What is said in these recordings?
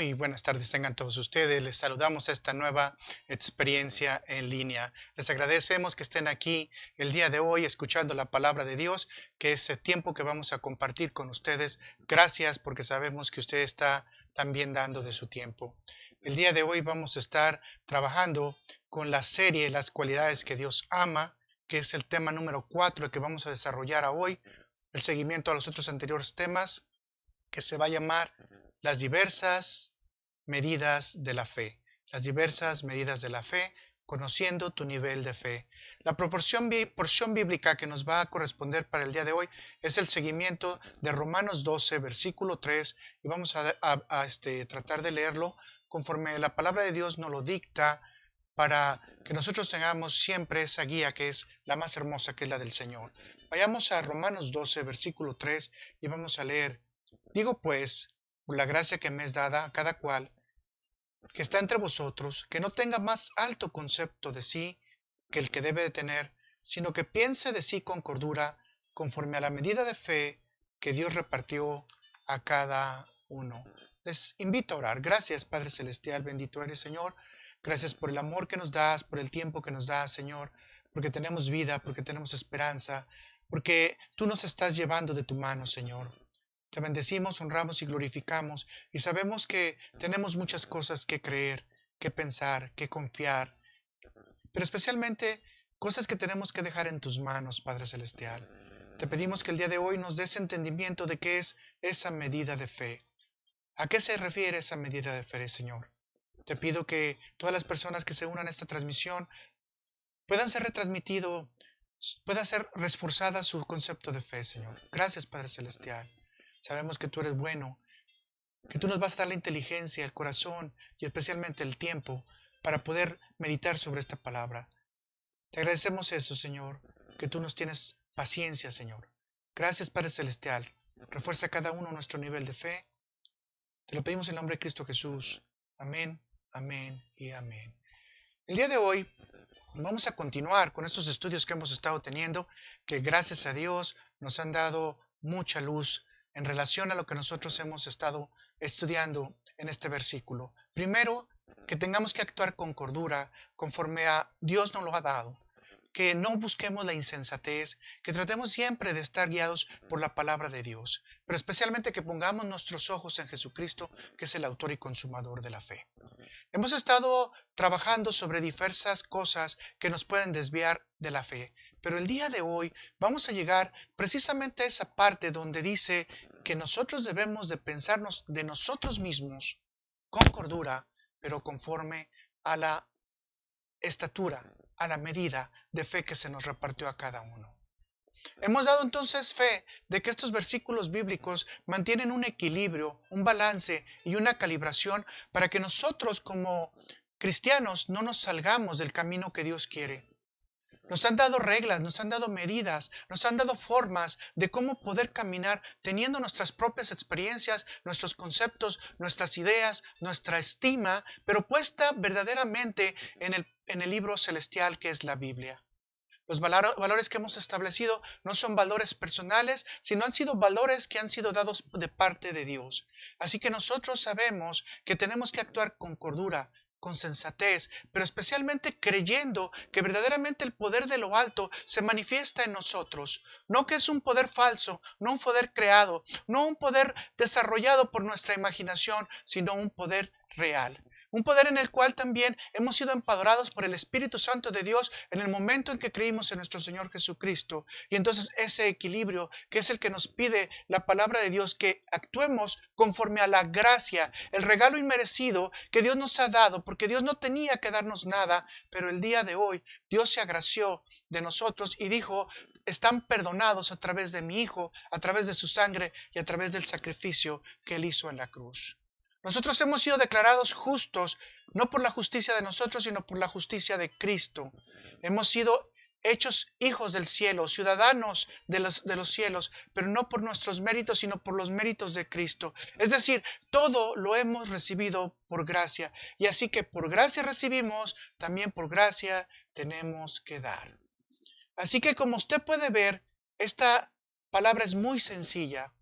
Muy buenas tardes tengan todos ustedes. Les saludamos a esta nueva experiencia en línea. Les agradecemos que estén aquí el día de hoy escuchando la palabra de Dios, que es el tiempo que vamos a compartir con ustedes. Gracias porque sabemos que usted está también dando de su tiempo. El día de hoy vamos a estar trabajando con la serie Las cualidades que Dios ama, que es el tema número 4 que vamos a desarrollar hoy, el seguimiento a los otros anteriores temas, que se va a llamar las diversas medidas de la fe. Las diversas medidas de la fe, conociendo tu nivel de fe. La porción bíblica que nos va a corresponder para el día de hoy es el seguimiento de Romanos 12, versículo 3, y vamos a tratar de leerlo conforme la palabra de Dios nos lo dicta, para que nosotros tengamos siempre esa guía que es la más hermosa, que es la del Señor. Vayamos a Romanos 12, versículo 3, y vamos a leer. Digo pues, por la gracia que me es dada a cada cual que está entre vosotros, que no tenga más alto concepto de sí que el que debe de tener, sino que piense de sí con cordura, conforme a la medida de fe que Dios repartió a cada uno. Les invito a orar. Gracias, Padre Celestial, bendito eres, Señor. Gracias por el amor que nos das, por el tiempo que nos das, Señor, porque tenemos vida, porque tenemos esperanza, porque tú nos estás llevando de tu mano, Señor. Te bendecimos, honramos y glorificamos, y sabemos que tenemos muchas cosas que creer, que pensar, que confiar, pero especialmente cosas que tenemos que dejar en tus manos, Padre Celestial. Te pedimos que el día de hoy nos des entendimiento de qué es esa medida de fe. ¿A qué se refiere esa medida de fe, Señor? Te pido que todas las personas que se unan a esta transmisión puedan ser retransmitido, pueda ser reforzada su concepto de fe, Señor. Gracias, Padre Celestial. Sabemos que tú eres bueno, que tú nos vas a dar la inteligencia, el corazón y especialmente el tiempo para poder meditar sobre esta palabra. Te agradecemos eso, Señor, que tú nos tienes paciencia, Señor. Gracias, Padre Celestial. Refuerza a cada uno nuestro nivel de fe. Te lo pedimos en el nombre de Cristo Jesús. Amén, amén y amén. El día de hoy vamos a continuar con estos estudios que hemos estado teniendo, que gracias a Dios nos han dado mucha luz en relación a lo que nosotros hemos estado estudiando en este versículo. Primero, que tengamos que actuar con cordura conforme a Dios nos lo ha dado, que no busquemos la insensatez, que tratemos siempre de estar guiados por la palabra de Dios, pero especialmente que pongamos nuestros ojos en Jesucristo, que es el autor y consumador de la fe. Hemos estado trabajando sobre diversas cosas que nos pueden desviar de la fe, pero el día de hoy vamos a llegar precisamente a esa parte donde dice que nosotros debemos de pensarnos de nosotros mismos con cordura, pero conforme a la estatura, a la medida de fe que se nos repartió a cada uno. Hemos dado entonces fe de que estos versículos bíblicos mantienen un equilibrio, un balance y una calibración para que nosotros como cristianos no nos salgamos del camino que Dios quiere. Nos han dado reglas, nos han dado medidas, nos han dado formas de cómo poder caminar teniendo nuestras propias experiencias, nuestros conceptos, nuestras ideas, nuestra estima, pero puesta verdaderamente en el libro celestial que es la Biblia. Los valores que hemos establecido no son valores personales, sino han sido valores que han sido dados de parte de Dios. Así que nosotros sabemos que tenemos que actuar con cordura, con sensatez, pero especialmente creyendo que verdaderamente el poder de lo alto se manifiesta en nosotros. No que es un poder falso, no un poder creado, no un poder desarrollado por nuestra imaginación, sino un poder real. Un poder en el cual también hemos sido empoderados por el Espíritu Santo de Dios en el momento en que creímos en nuestro Señor Jesucristo. Y entonces ese equilibrio, que es el que nos pide la palabra de Dios, que actuemos conforme a la gracia, el regalo inmerecido que Dios nos ha dado, porque Dios no tenía que darnos nada, pero el día de hoy Dios se agració de nosotros y dijo: están perdonados a través de mi Hijo, a través de su sangre y a través del sacrificio que Él hizo en la cruz. Nosotros hemos sido declarados justos, no por la justicia de nosotros, sino por la justicia de Cristo. Hemos sido hechos hijos del cielo, ciudadanos de los cielos, pero no por nuestros méritos, sino por los méritos de Cristo. Es decir, todo lo hemos recibido por gracia. Y así que por gracia recibimos, también por gracia tenemos que dar. Así que como usted puede ver, esta palabra es muy sencilla.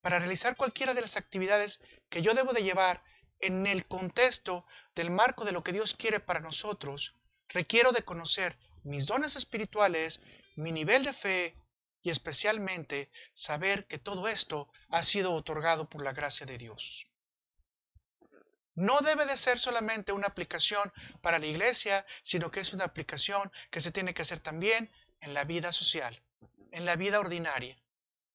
Para realizar cualquiera de las actividades que yo debo de llevar en el contexto del marco de lo que Dios quiere para nosotros, requiero de conocer mis dones espirituales, mi nivel de fe y especialmente saber que todo esto ha sido otorgado por la gracia de Dios. No debe de ser solamente una aplicación para la iglesia, sino que es una aplicación que se tiene que hacer también en la vida social, en la vida ordinaria.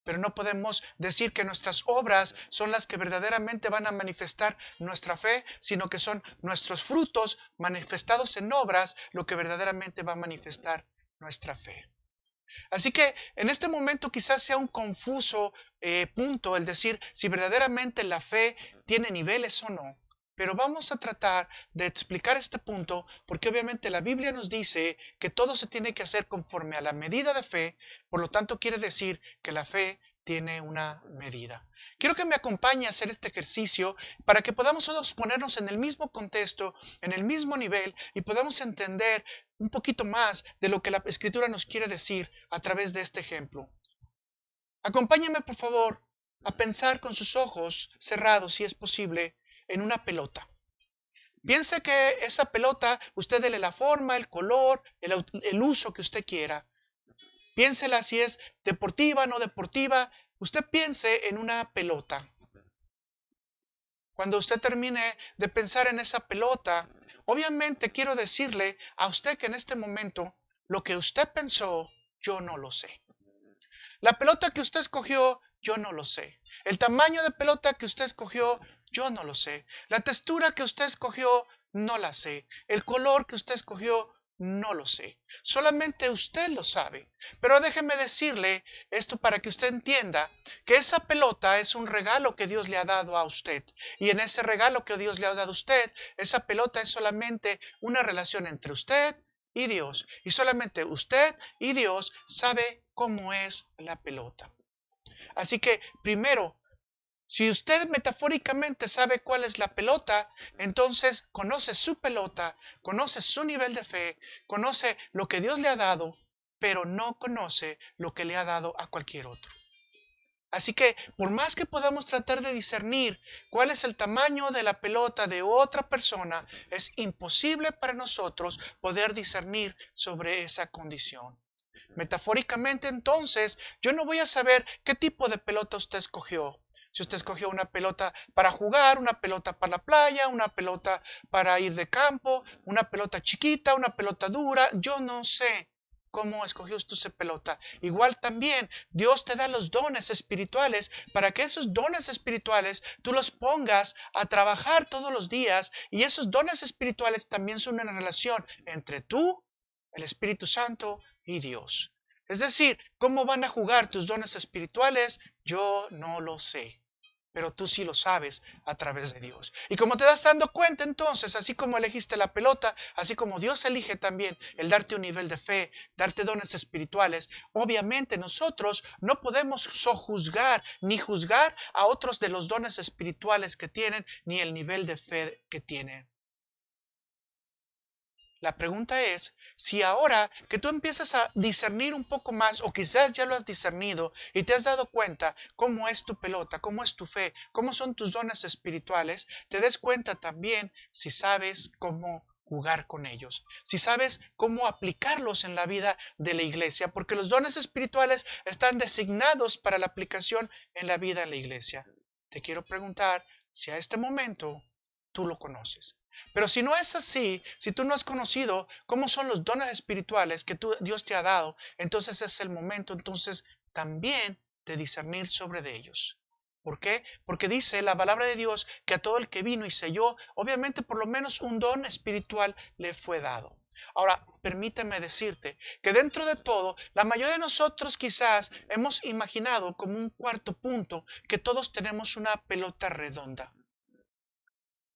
Pero no podemos decir que nuestras obras son las que verdaderamente van a manifestar nuestra fe, sino que son nuestros frutos manifestados en obras lo que verdaderamente va a manifestar nuestra fe. Así que en este momento quizás sea un confuso punto el decir si verdaderamente la fe tiene niveles o no. Pero vamos a tratar de explicar este punto porque obviamente la Biblia nos dice que todo se tiene que hacer conforme a la medida de fe, por lo tanto quiere decir que la fe tiene una medida. Quiero que me acompañe a hacer este ejercicio para que podamos todos ponernos en el mismo contexto, en el mismo nivel y podamos entender un poquito más de lo que la Escritura nos quiere decir a través de este ejemplo. Acompáñame por favor a pensar con sus ojos cerrados, si es posible, en una pelota. Piense que esa pelota, usted dele la forma, el color, el uso que usted quiera. Piénsela si es deportiva, no deportiva. Usted piense en una pelota. Cuando usted termine de pensar en esa pelota, obviamente quiero decirle a usted que en este momento, lo que usted pensó, yo no lo sé. La pelota que usted escogió, yo no lo sé. El tamaño de pelota que usted escogió, yo no lo sé. La textura que usted escogió, no la sé. El color que usted escogió, no lo sé. Solamente usted lo sabe. Pero déjeme decirle esto para que usted entienda que esa pelota es un regalo que Dios le ha dado a usted. Y en ese regalo que Dios le ha dado a usted, esa pelota es solamente una relación entre usted y Dios. Y solamente usted y Dios sabe cómo es la pelota. Así que primero, si usted metafóricamente sabe cuál es la pelota, entonces conoce su pelota, conoce su nivel de fe, conoce lo que Dios le ha dado, pero no conoce lo que le ha dado a cualquier otro. Así que por más que podamos tratar de discernir cuál es el tamaño de la pelota de otra persona, es imposible para nosotros poder discernir sobre esa condición. Metafóricamente entonces, yo no voy a saber qué tipo de pelota usted escogió. Si usted escogió una pelota para jugar, una pelota para la playa, una pelota para ir de campo, una pelota chiquita, una pelota dura, yo no sé cómo escogió usted esa pelota. Igual también Dios te da los dones espirituales para que esos dones espirituales tú los pongas a trabajar todos los días y esos dones espirituales también son una relación entre tú, el Espíritu Santo y Dios. Es decir, ¿cómo van a jugar tus dones espirituales? Yo no lo sé. Pero tú sí lo sabes a través de Dios. Y como te das dando cuenta entonces, así como elegiste la pelota, así como Dios elige también el darte un nivel de fe, darte dones espirituales, obviamente nosotros no podemos sojuzgar ni juzgar a otros de los dones espirituales que tienen, ni el nivel de fe que tienen. La pregunta es, si ahora que tú empiezas a discernir un poco más, o quizás ya lo has discernido y te has dado cuenta cómo es tu pelota, cómo es tu fe, cómo son tus dones espirituales, te des cuenta también si sabes cómo jugar con ellos, si sabes cómo aplicarlos en la vida de la iglesia, porque los dones espirituales están designados para la aplicación en la vida de la iglesia. Te quiero preguntar si a este momento tú lo conoces. Pero si no es así, si tú no has conocido cómo son los dones espirituales que Dios te ha dado, entonces es el momento entonces también de discernir sobre de ellos. ¿Por qué? Porque dice la palabra de Dios que a todo el que vino y selló, obviamente por lo menos un don espiritual le fue dado. Ahora, permíteme decirte que dentro de todo, la mayoría de nosotros quizás hemos imaginado como un cuarto punto que todos tenemos una pelota redonda.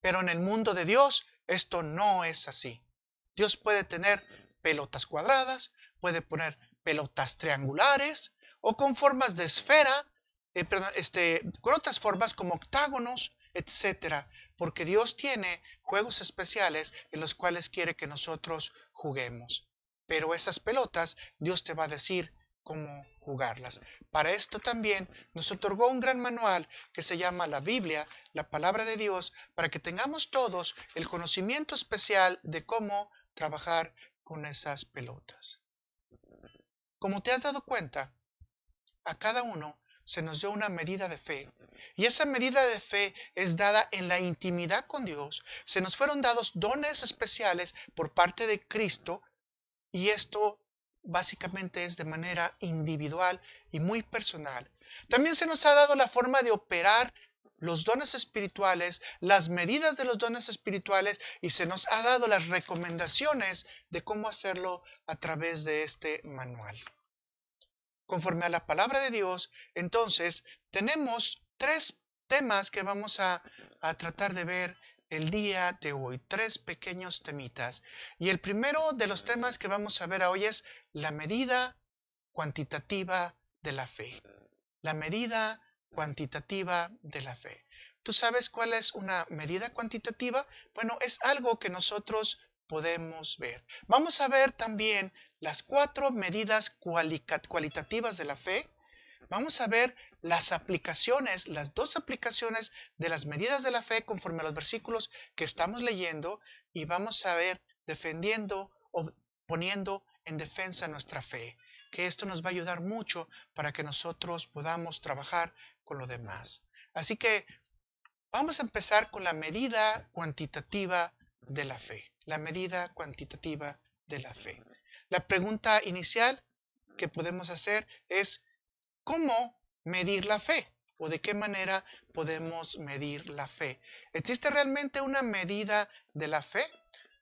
Pero en el mundo de Dios esto no es así. Dios puede tener pelotas cuadradas, puede poner pelotas triangulares o con formas de esfera, con otras formas como octágonos, etcétera, porque Dios tiene juegos especiales en los cuales quiere que nosotros juguemos. Pero esas pelotas, Dios te va a decir, cómo jugarlas. Para esto también nos otorgó un gran manual que se llama la Biblia, la palabra de Dios, para que tengamos todos el conocimiento especial de cómo trabajar con esas pelotas. Como te has dado cuenta, a cada uno se nos dio una medida de fe. Y esa medida de fe es dada en la intimidad con Dios. Se nos fueron dados dones especiales por parte de Cristo. Y esto básicamente es de manera individual y muy personal. También se nos ha dado la forma de operar los dones espirituales, las medidas de los dones espirituales, y se nos ha dado las recomendaciones de cómo hacerlo a través de este manual. Conforme a la palabra de Dios, entonces tenemos tres temas que vamos a tratar de ver el día de hoy, tres pequeños temitas. Y el primero de los temas que vamos a ver hoy es la medida cuantitativa de la fe. La medida cuantitativa de la fe. ¿Tú sabes cuál es una medida cuantitativa? Bueno, es algo que nosotros podemos ver. Vamos a ver también las 4 medidas cualitativas de la fe. Vamos a ver las aplicaciones, las 2 aplicaciones de las medidas de la fe conforme a los versículos que estamos leyendo, y vamos a ver defendiendo o poniendo en defensa nuestra fe, que esto nos va a ayudar mucho para que nosotros podamos trabajar con lo demás. Así que vamos a empezar con la medida cuantitativa de la fe. La medida cuantitativa de la fe. La pregunta inicial que podemos hacer es: ¿cómo medir la fe? ¿O de qué manera podemos medir la fe? ¿Existe realmente una medida de la fe?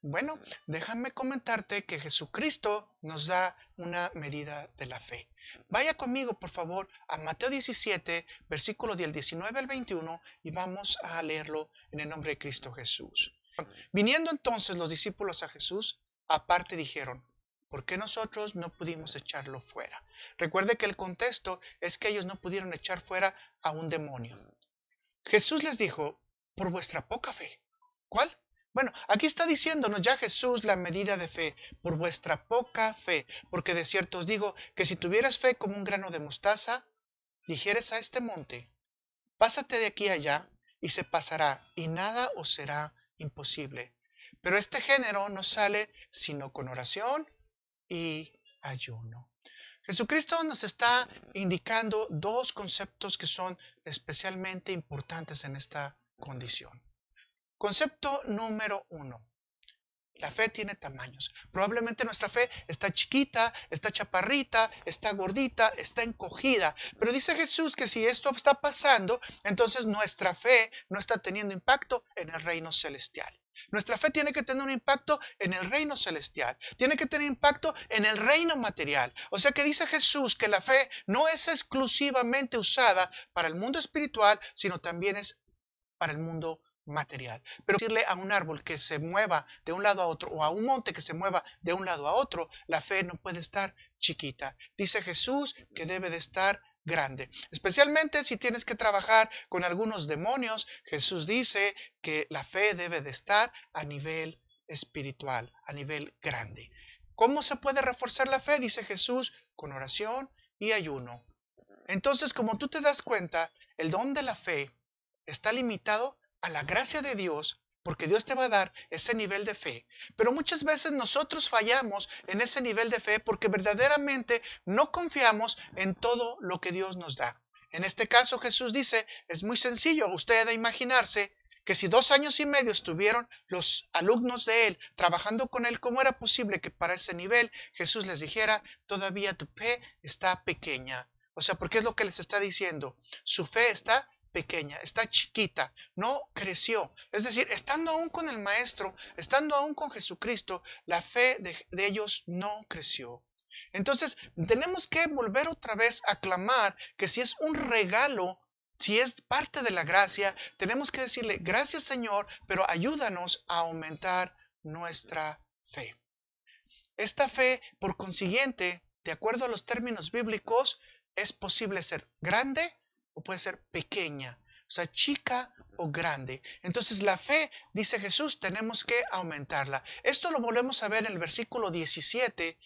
Bueno, déjame comentarte que Jesucristo nos da una medida de la fe. Vaya conmigo, por favor, a Mateo 17, versículos del 19 al 21, y vamos a leerlo en el nombre de Cristo Jesús. Viniendo entonces los discípulos a Jesús, aparte dijeron: ¿por qué nosotros no pudimos echarlo fuera? Recuerde que el contexto es que ellos no pudieron echar fuera a un demonio. Jesús les dijo: por vuestra poca fe. ¿Cuál? Bueno, aquí está diciéndonos ya Jesús la medida de fe, por vuestra poca fe. Porque de cierto os digo que si tuvieras fe como un grano de mostaza, dijeres a este monte: pásate de aquí a allá, y se pasará, y nada os será imposible. Pero este género no sale sino con oración y ayuno. Jesucristo nos está indicando 2 conceptos que son especialmente importantes en esta condición. Concepto número 1. La fe tiene tamaños. Probablemente nuestra fe está chiquita, está chaparrita, está gordita, está encogida. Pero dice Jesús que si esto está pasando, entonces nuestra fe no está teniendo impacto en el reino celestial. Nuestra fe tiene que tener un impacto en el reino celestial. Tiene que tener impacto en el reino material. O sea que dice Jesús que la fe no es exclusivamente usada para el mundo espiritual, sino también es para el mundo material. Pero decirle a un árbol que se mueva de un lado a otro, o a un monte que se mueva de un lado a otro, la fe no puede estar chiquita. Dice Jesús que debe de estar grande. Especialmente si tienes que trabajar con algunos demonios, Jesús dice que la fe debe de estar a nivel espiritual, a nivel grande. ¿Cómo se puede reforzar la fe? Dice Jesús, con oración y ayuno. Entonces, como tú te das cuenta, el don de la fe está limitado a la gracia de Dios, porque Dios te va a dar ese nivel de fe. Pero muchas veces nosotros fallamos en ese nivel de fe porque verdaderamente no confiamos en todo lo que Dios nos da. En este caso Jesús dice, es muy sencillo, usted ha de imaginarse que si 2 años y medio estuvieron los alumnos de él trabajando con él, ¿cómo era posible que para ese nivel Jesús les dijera, todavía tu fe está pequeña? O sea, porque es lo que les está diciendo, su fe está pequeña, está chiquita, no creció. Es decir, estando aún con el Maestro, estando aún con Jesucristo, la fe de ellos no creció. Entonces, tenemos que volver otra vez a clamar que si es un regalo, si es parte de la gracia, tenemos que decirle, gracias Señor, pero ayúdanos a aumentar nuestra fe. Esta fe, por consiguiente, de acuerdo a los términos bíblicos, es posible ser grande o puede ser pequeña, o sea, chica o grande. Entonces la fe, dice Jesús, tenemos que aumentarla. Esto lo volvemos a ver en el versículo 17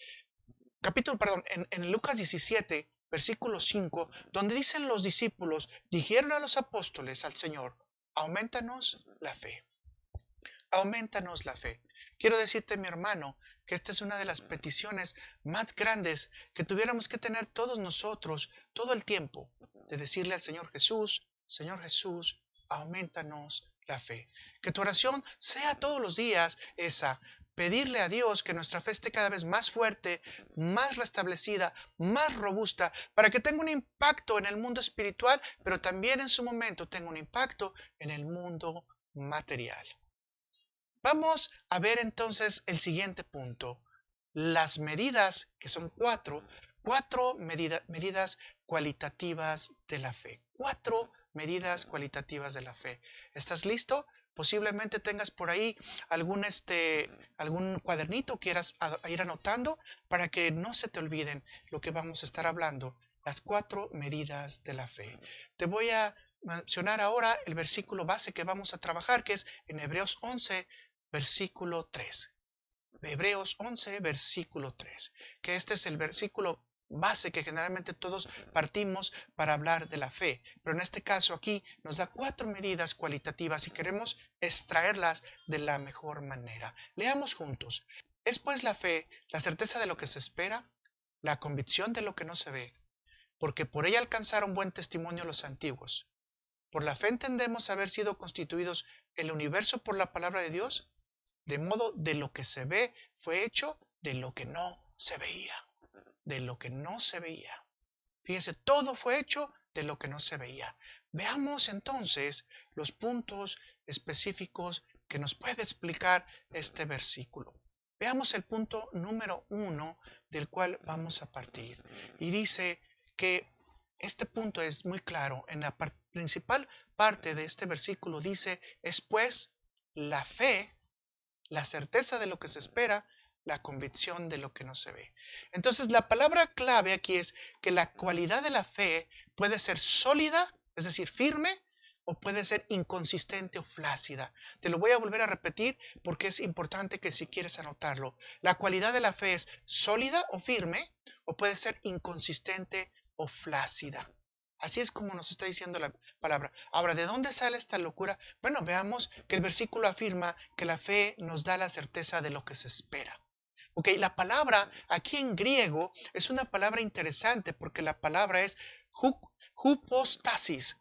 en Lucas 17, versículo 5, donde dicen los discípulos, dijeron a los apóstoles al Señor, aumentanos la fe. Aumentanos la fe. Quiero decirte, mi hermano, que esta es una de las peticiones más grandes que tuviéramos que tener todos nosotros todo el tiempo, de decirle al Señor Jesús, aumentanos la fe. Que tu oración sea todos los días esa, pedirle a Dios que nuestra fe esté cada vez más fuerte, más restablecida, más robusta, para que tenga un impacto en el mundo espiritual, pero también en su momento tenga un impacto en el mundo material. Vamos a ver entonces el siguiente punto. Las medidas, que son cuatro medidas cualitativas de la fe. 4 medidas cualitativas de la fe. ¿Estás listo? Posiblemente tengas por ahí algún cuadernito que quieras ir anotando para que no se te olviden lo que vamos a estar hablando. Las 4 medidas de la fe. Te voy a mencionar ahora el versículo base que vamos a trabajar, que es en Hebreos 11, versículo 3. Hebreos 11, versículo 3. Que este es el versículo base que generalmente todos partimos para hablar de la fe. Pero en este caso aquí nos da 4 medidas cualitativas y queremos extraerlas de la mejor manera. Leamos juntos. Es pues la fe, la certeza de lo que se espera, la convicción de lo que no se ve, porque por ella alcanzaron buen testimonio los antiguos. Por la fe entendemos haber sido constituidos el universo por la palabra de Dios, de modo de lo que se ve fue hecho de lo que no se veía. De lo que no se veía. Fíjense, todo fue hecho de lo que no se veía. Veamos entonces los puntos específicos que nos puede explicar este versículo. Veamos el punto número 1 del cual vamos a partir. Y dice que este punto es muy claro. En la principal parte de este versículo dice, es pues la fe, la certeza de lo que se espera, la convicción de lo que no se ve. Entonces, la palabra clave aquí es que la cualidad de la fe puede ser sólida, es decir, firme, o puede ser inconsistente o flácida. Te lo voy a volver a repetir porque es importante que si quieres anotarlo. La cualidad de la fe es sólida o firme, o puede ser inconsistente o flácida. Así es como nos está diciendo la palabra. Ahora, ¿de dónde sale esta locura? Bueno, veamos que el versículo afirma que la fe nos da la certeza de lo que se espera. Ok, la palabra aquí en griego es una palabra interesante porque la palabra es hupostasis,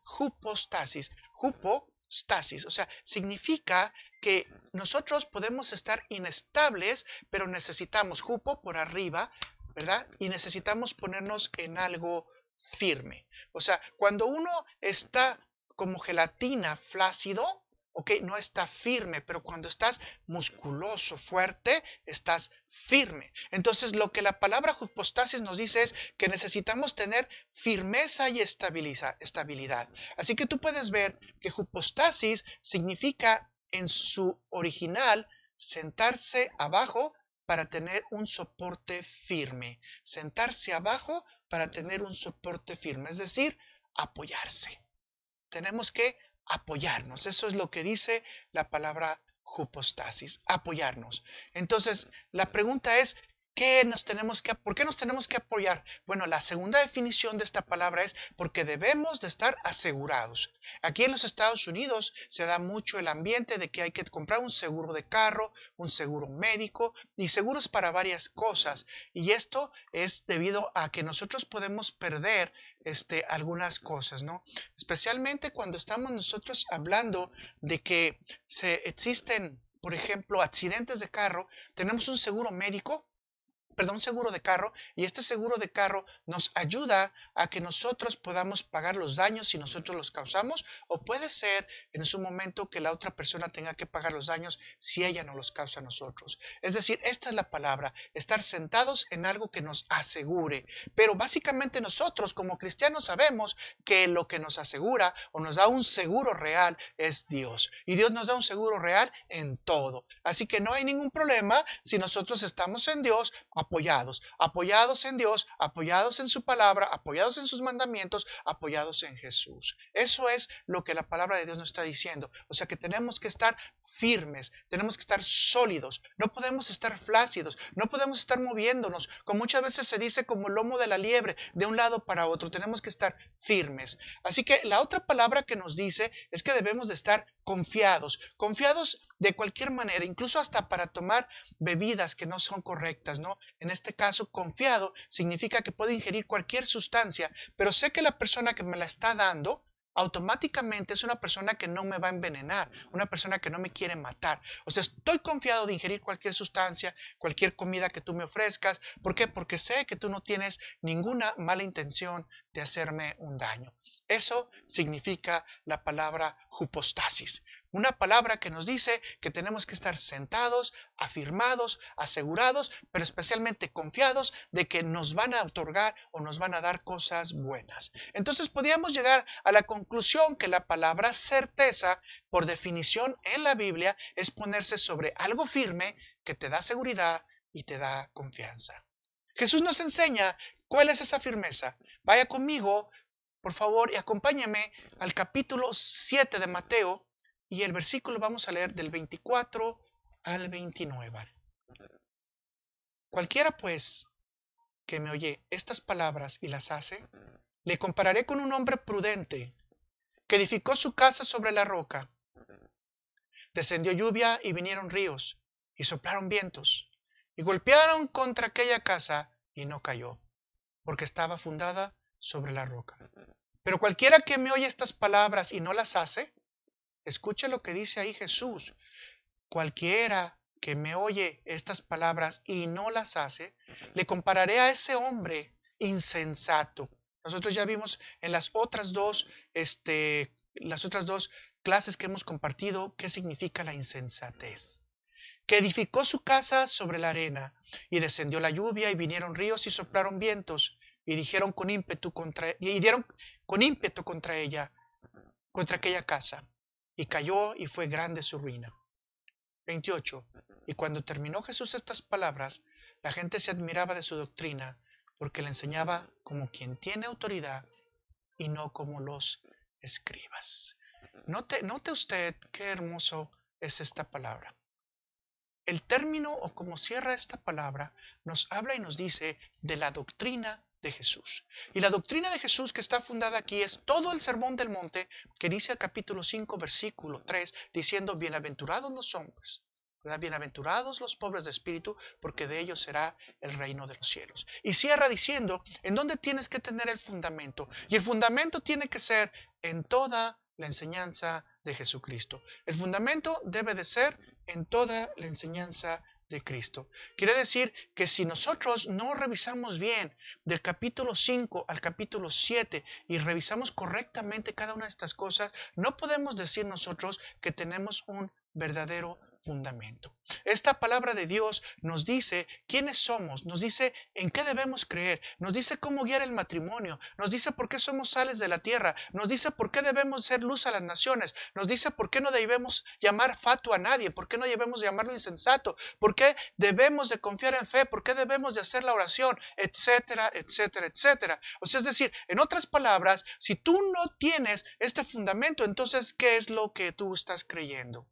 o sea, significa que nosotros podemos estar inestables, pero necesitamos hupo por arriba, ¿verdad? Y necesitamos ponernos en algo firme. O sea, cuando uno está como gelatina flácido, ok, no está firme, pero cuando estás musculoso, fuerte, estás firme. Entonces, lo que la palabra hypostasis nos dice es que necesitamos tener firmeza y estabilidad. Así que tú puedes ver que hypostasis significa en su original sentarse abajo para tener un soporte firme. Sentarse abajo para tener un soporte firme, es decir, apoyarse. Tenemos que apoyarnos. Eso es lo que dice la palabra hypostasis, apoyarnos. Entonces, la pregunta es, ¿por qué nos tenemos que apoyar? Bueno, la segunda definición de esta palabra es porque debemos de estar asegurados. Aquí en los Estados Unidos se da mucho el ambiente de que hay que comprar un seguro de carro, un seguro médico y seguros para varias cosas. Y esto es debido a que nosotros podemos perder algunas cosas, ¿no? Especialmente cuando estamos nosotros hablando de que existen, por ejemplo, accidentes de carro, tenemos un seguro un seguro de carro, y este seguro de carro nos ayuda a que nosotros podamos pagar los daños si nosotros los causamos, o puede ser en su momento que la otra persona tenga que pagar los daños si ella no los causa a nosotros. Es decir, esta es la palabra, estar sentados en algo que nos asegure. Pero básicamente nosotros como cristianos sabemos que lo que nos asegura o nos da un seguro real es Dios. Y Dios nos da un seguro real en todo. Así que no hay ningún problema si nosotros estamos en Dios, apoyados en Dios, apoyados en su palabra, apoyados en sus mandamientos, apoyados en Jesús. Eso es lo que la palabra de Dios nos está diciendo. O sea que tenemos que estar firmes, tenemos que estar sólidos, no podemos estar flácidos, no podemos estar moviéndonos, como muchas veces se dice como el lomo de la liebre, de un lado para otro, tenemos que estar firmes. Así que la otra palabra que nos dice es que debemos de estar confiados, confiados de cualquier manera, incluso hasta para tomar bebidas que no son correctas, ¿no? En este caso, confiado significa que puedo ingerir cualquier sustancia, pero sé que la persona que me la está dando automáticamente es una persona que no me va a envenenar, una persona que no me quiere matar. O sea, estoy confiado de ingerir cualquier sustancia, cualquier comida que tú me ofrezcas. ¿Por qué? Porque sé que tú no tienes ninguna mala intención de hacerme un daño. Eso significa la palabra hypostasis. Una palabra que nos dice que tenemos que estar sentados, afirmados, asegurados, pero especialmente confiados de que nos van a otorgar o nos van a dar cosas buenas. Entonces podríamos llegar a la conclusión que la palabra certeza, por definición en la Biblia, es ponerse sobre algo firme que te da seguridad y te da confianza. Jesús nos enseña cuál es esa firmeza. Vaya conmigo, por favor, y acompáñame al capítulo 7 de Mateo. Y el versículo vamos a leer del 24 al 29. Cualquiera pues que me oye estas palabras y las hace, le compararé con un hombre prudente que edificó su casa sobre la roca. Descendió lluvia y vinieron ríos y soplaron vientos y golpearon contra aquella casa y no cayó, porque estaba fundada sobre la roca. Pero cualquiera que me oye estas palabras y no las hace, escuche lo que dice ahí Jesús. Cualquiera que me oye estas palabras y no las hace, le compararé a ese hombre insensato. Nosotros ya vimos en las otras dos clases que hemos compartido qué significa la insensatez. Que edificó su casa sobre la arena, y descendió la lluvia, y vinieron ríos y soplaron vientos, y dieron con ímpetu contra ella, contra aquella casa. Y cayó y fue grande su ruina. 28. Y cuando terminó Jesús estas palabras, la gente se admiraba de su doctrina, porque le enseñaba como quien tiene autoridad y no como los escribas. Note usted qué hermoso es esta palabra. El término o como cierra esta palabra nos habla y nos dice de la doctrina de Jesús. Y la doctrina de Jesús que está fundada aquí es todo el sermón del monte que dice el capítulo 5 versículo 3 diciendo bienaventurados los hombres, ¿verdad? Bienaventurados los pobres de espíritu porque de ellos será el reino de los cielos. Y cierra diciendo en dónde tienes que tener el fundamento. Y el fundamento tiene que ser en toda la enseñanza de Jesucristo. El fundamento debe de ser en toda la enseñanza de Cristo. Quiere decir que si nosotros no revisamos bien del capítulo 5 al capítulo 7 y revisamos correctamente cada una de estas cosas, no podemos decir nosotros que tenemos un verdadero fundamento. Esta palabra de Dios nos dice quiénes somos, nos dice en qué debemos creer, nos dice cómo guiar el matrimonio, nos dice por qué somos sales de la tierra, nos dice por qué debemos ser luz a las naciones, nos dice por qué no debemos llamar fatuo a nadie, por qué no debemos llamarlo insensato, por qué debemos de confiar en fe, por qué debemos de hacer la oración, etcétera, etcétera, etcétera. O sea, es decir, en otras palabras, si tú no tienes este fundamento, entonces, ¿qué es lo que tú estás creyendo?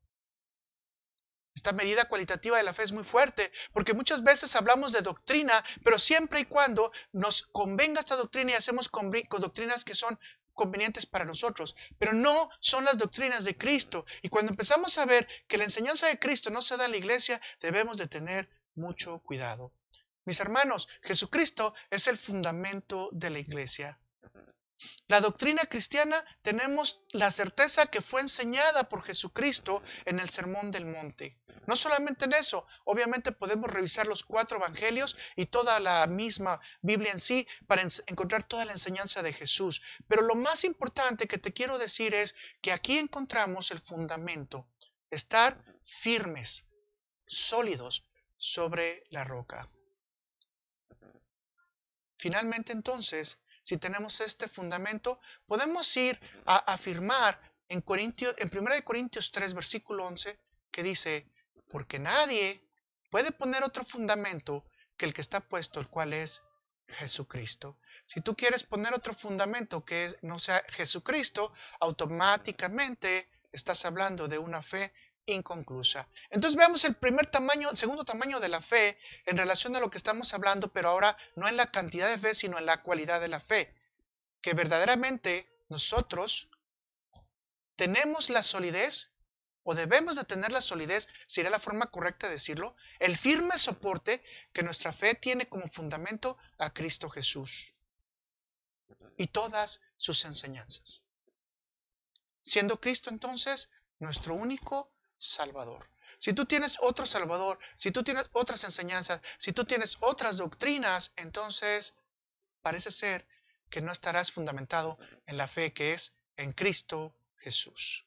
Esta medida cualitativa de la fe es muy fuerte, porque muchas veces hablamos de doctrina, pero siempre y cuando nos convenga esta doctrina y hacemos con doctrinas que son convenientes para nosotros, pero no son las doctrinas de Cristo. Y cuando empezamos a ver que la enseñanza de Cristo no se da en la iglesia, debemos de tener mucho cuidado. Mis hermanos, Jesucristo es el fundamento de la iglesia. La doctrina cristiana tenemos la certeza que fue enseñada por Jesucristo en el Sermón del Monte. No solamente en eso, obviamente podemos revisar los 4 evangelios y toda la misma Biblia en sí para encontrar toda la enseñanza de Jesús. Pero lo más importante que te quiero decir es que aquí encontramos el fundamento, estar firmes, sólidos sobre la roca. Finalmente entonces, si tenemos este fundamento, podemos ir a afirmar en 1 Corintios 3, versículo 11, que dice, porque nadie puede poner otro fundamento que el que está puesto, el cual es Jesucristo. Si tú quieres poner otro fundamento que no sea Jesucristo, automáticamente estás hablando de una fe inconclusa. Entonces veamos el segundo tamaño de la fe en relación a lo que estamos hablando, pero ahora no en la cantidad de fe, sino en la cualidad de la fe. Que verdaderamente nosotros tenemos la solidez, o debemos de tener la solidez, sería la forma correcta de decirlo, el firme soporte que nuestra fe tiene como fundamento a Cristo Jesús y todas sus enseñanzas. Siendo Cristo entonces nuestro único Salvador. Si tú tienes otro Salvador, si tú tienes otras enseñanzas, si tú tienes otras doctrinas, entonces parece ser que no estarás fundamentado en la fe que es en Cristo Jesús.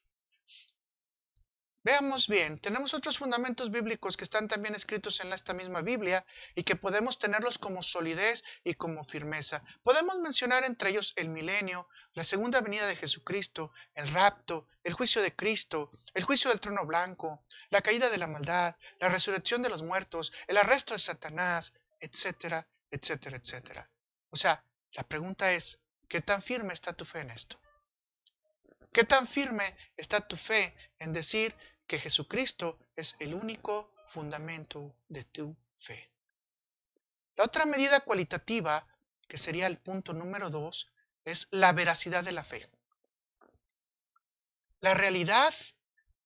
Veamos bien, tenemos otros fundamentos bíblicos que están también escritos en esta misma Biblia y que podemos tenerlos como solidez y como firmeza. Podemos mencionar entre ellos el milenio, la segunda venida de Jesucristo, el rapto, el juicio de Cristo, el juicio del trono blanco, la caída de la maldad, la resurrección de los muertos, el arresto de Satanás, etcétera, etcétera, etcétera. O sea, la pregunta es, ¿qué tan firme está tu fe en esto? ¿Qué tan firme está tu fe en decir que Jesucristo es el único fundamento de tu fe? La otra medida cualitativa, que sería el punto número 2, es la veracidad de la fe. La realidad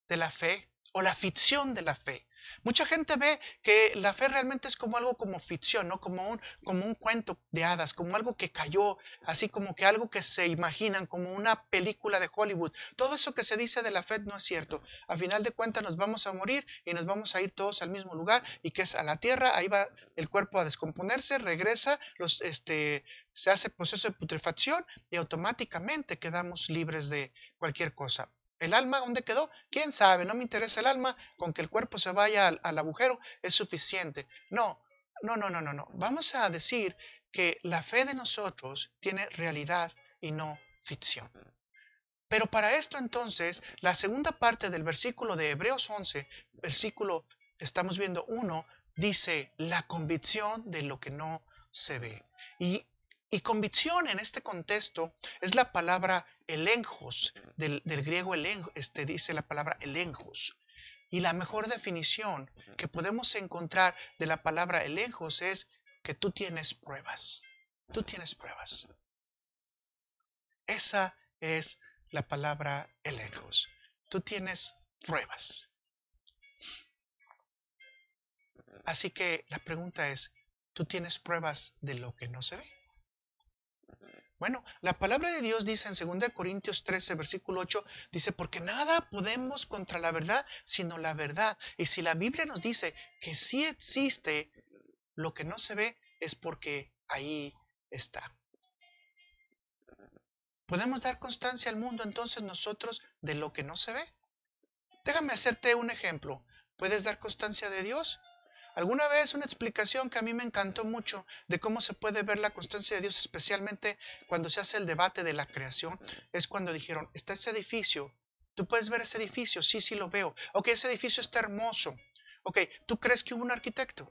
de la fe o la ficción de la fe. Mucha gente ve que la fe realmente es como algo como ficción, ¿no? Como un cuento de hadas, como algo que cayó, así como que algo que se imaginan, como una película de Hollywood. Todo eso que se dice de la fe no es cierto. A final de cuentas nos vamos a morir y nos vamos a ir todos al mismo lugar y que es a la tierra, ahí va el cuerpo a descomponerse, regresa, se hace proceso de putrefacción y automáticamente quedamos libres de cualquier cosa. ¿El alma dónde quedó? ¿Quién sabe? No me interesa el alma, con que el cuerpo se vaya al agujero es suficiente. No. Vamos a decir que la fe de nosotros tiene realidad y no ficción. Pero para esto entonces, la segunda parte del versículo de Hebreos 11, versículo, estamos viendo 1, dice la convicción de lo que no se ve. Y convicción en este contexto es la palabra elenjos, del griego dice la palabra elenjos. Y la mejor definición que podemos encontrar de la palabra elenjos es que tú tienes pruebas. Tú tienes pruebas. Esa es la palabra elenjos. Tú tienes pruebas. Así que la pregunta es, ¿tú tienes pruebas de lo que no se ve? Bueno, la palabra de Dios dice en 2 Corintios 13, versículo 8, dice, porque nada podemos contra la verdad, sino la verdad. Y si la Biblia nos dice que sí existe lo que no se ve, es porque ahí está. ¿Podemos dar constancia al mundo entonces nosotros de lo que no se ve? Déjame hacerte un ejemplo. ¿Puedes dar constancia de Dios? Alguna vez una explicación que a mí me encantó mucho de cómo se puede ver la constancia de Dios, especialmente cuando se hace el debate de la creación, es cuando dijeron, está ese edificio, ¿tú puedes ver ese edificio? Sí, lo veo. Ok, ese edificio está hermoso. Ok, ¿tú crees que hubo un arquitecto?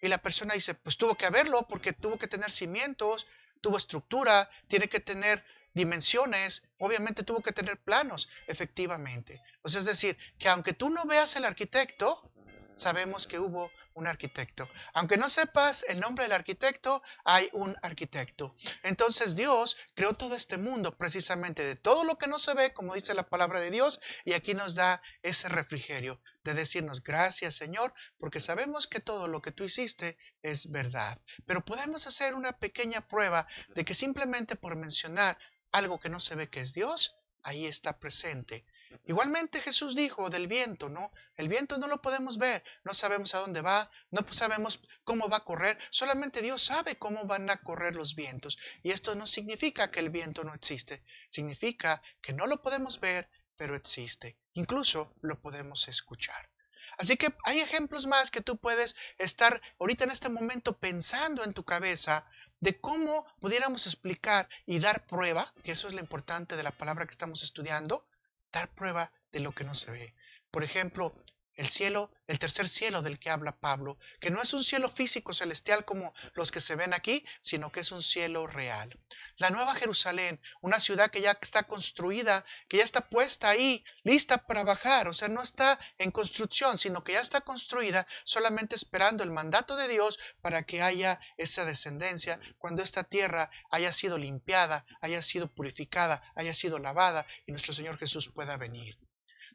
Y la persona dice, pues tuvo que haberlo porque tuvo que tener cimientos, tuvo estructura, tiene que tener dimensiones, obviamente tuvo que tener planos, efectivamente. O sea, es decir, que aunque tú no veas el arquitecto, sabemos que hubo un arquitecto. Aunque no sepas el nombre del arquitecto, hay un arquitecto. Entonces Dios creó todo este mundo precisamente de todo lo que no se ve, como dice la palabra de Dios, y aquí nos da ese refrigerio de decirnos gracias Señor, porque sabemos que todo lo que tú hiciste es verdad. Pero podemos hacer una pequeña prueba de que simplemente por mencionar algo que no se ve que es Dios, ahí está presente. Igualmente Jesús dijo del viento, ¿no? El viento no lo podemos ver, no sabemos a dónde va, no sabemos cómo va a correr, solamente Dios sabe cómo van a correr los vientos. Y esto no significa que el viento no existe, significa que no lo podemos ver, pero existe. Incluso lo podemos escuchar. Así que hay ejemplos más que tú puedes estar ahorita en este momento pensando en tu cabeza de cómo pudiéramos explicar y dar prueba, que eso es lo importante de la palabra que estamos estudiando, dar prueba de lo que no se ve. Por ejemplo, el cielo, el tercer cielo del que habla Pablo, que no es un cielo físico celestial como los que se ven aquí, sino que es un cielo real. La Nueva Jerusalén, una ciudad que ya está construida, que ya está puesta ahí, lista para bajar, o sea, no está en construcción, sino que ya está construida, solamente esperando el mandato de Dios para que haya esa descendencia, cuando esta tierra haya sido limpiada, haya sido purificada, haya sido lavada y nuestro Señor Jesús pueda venir.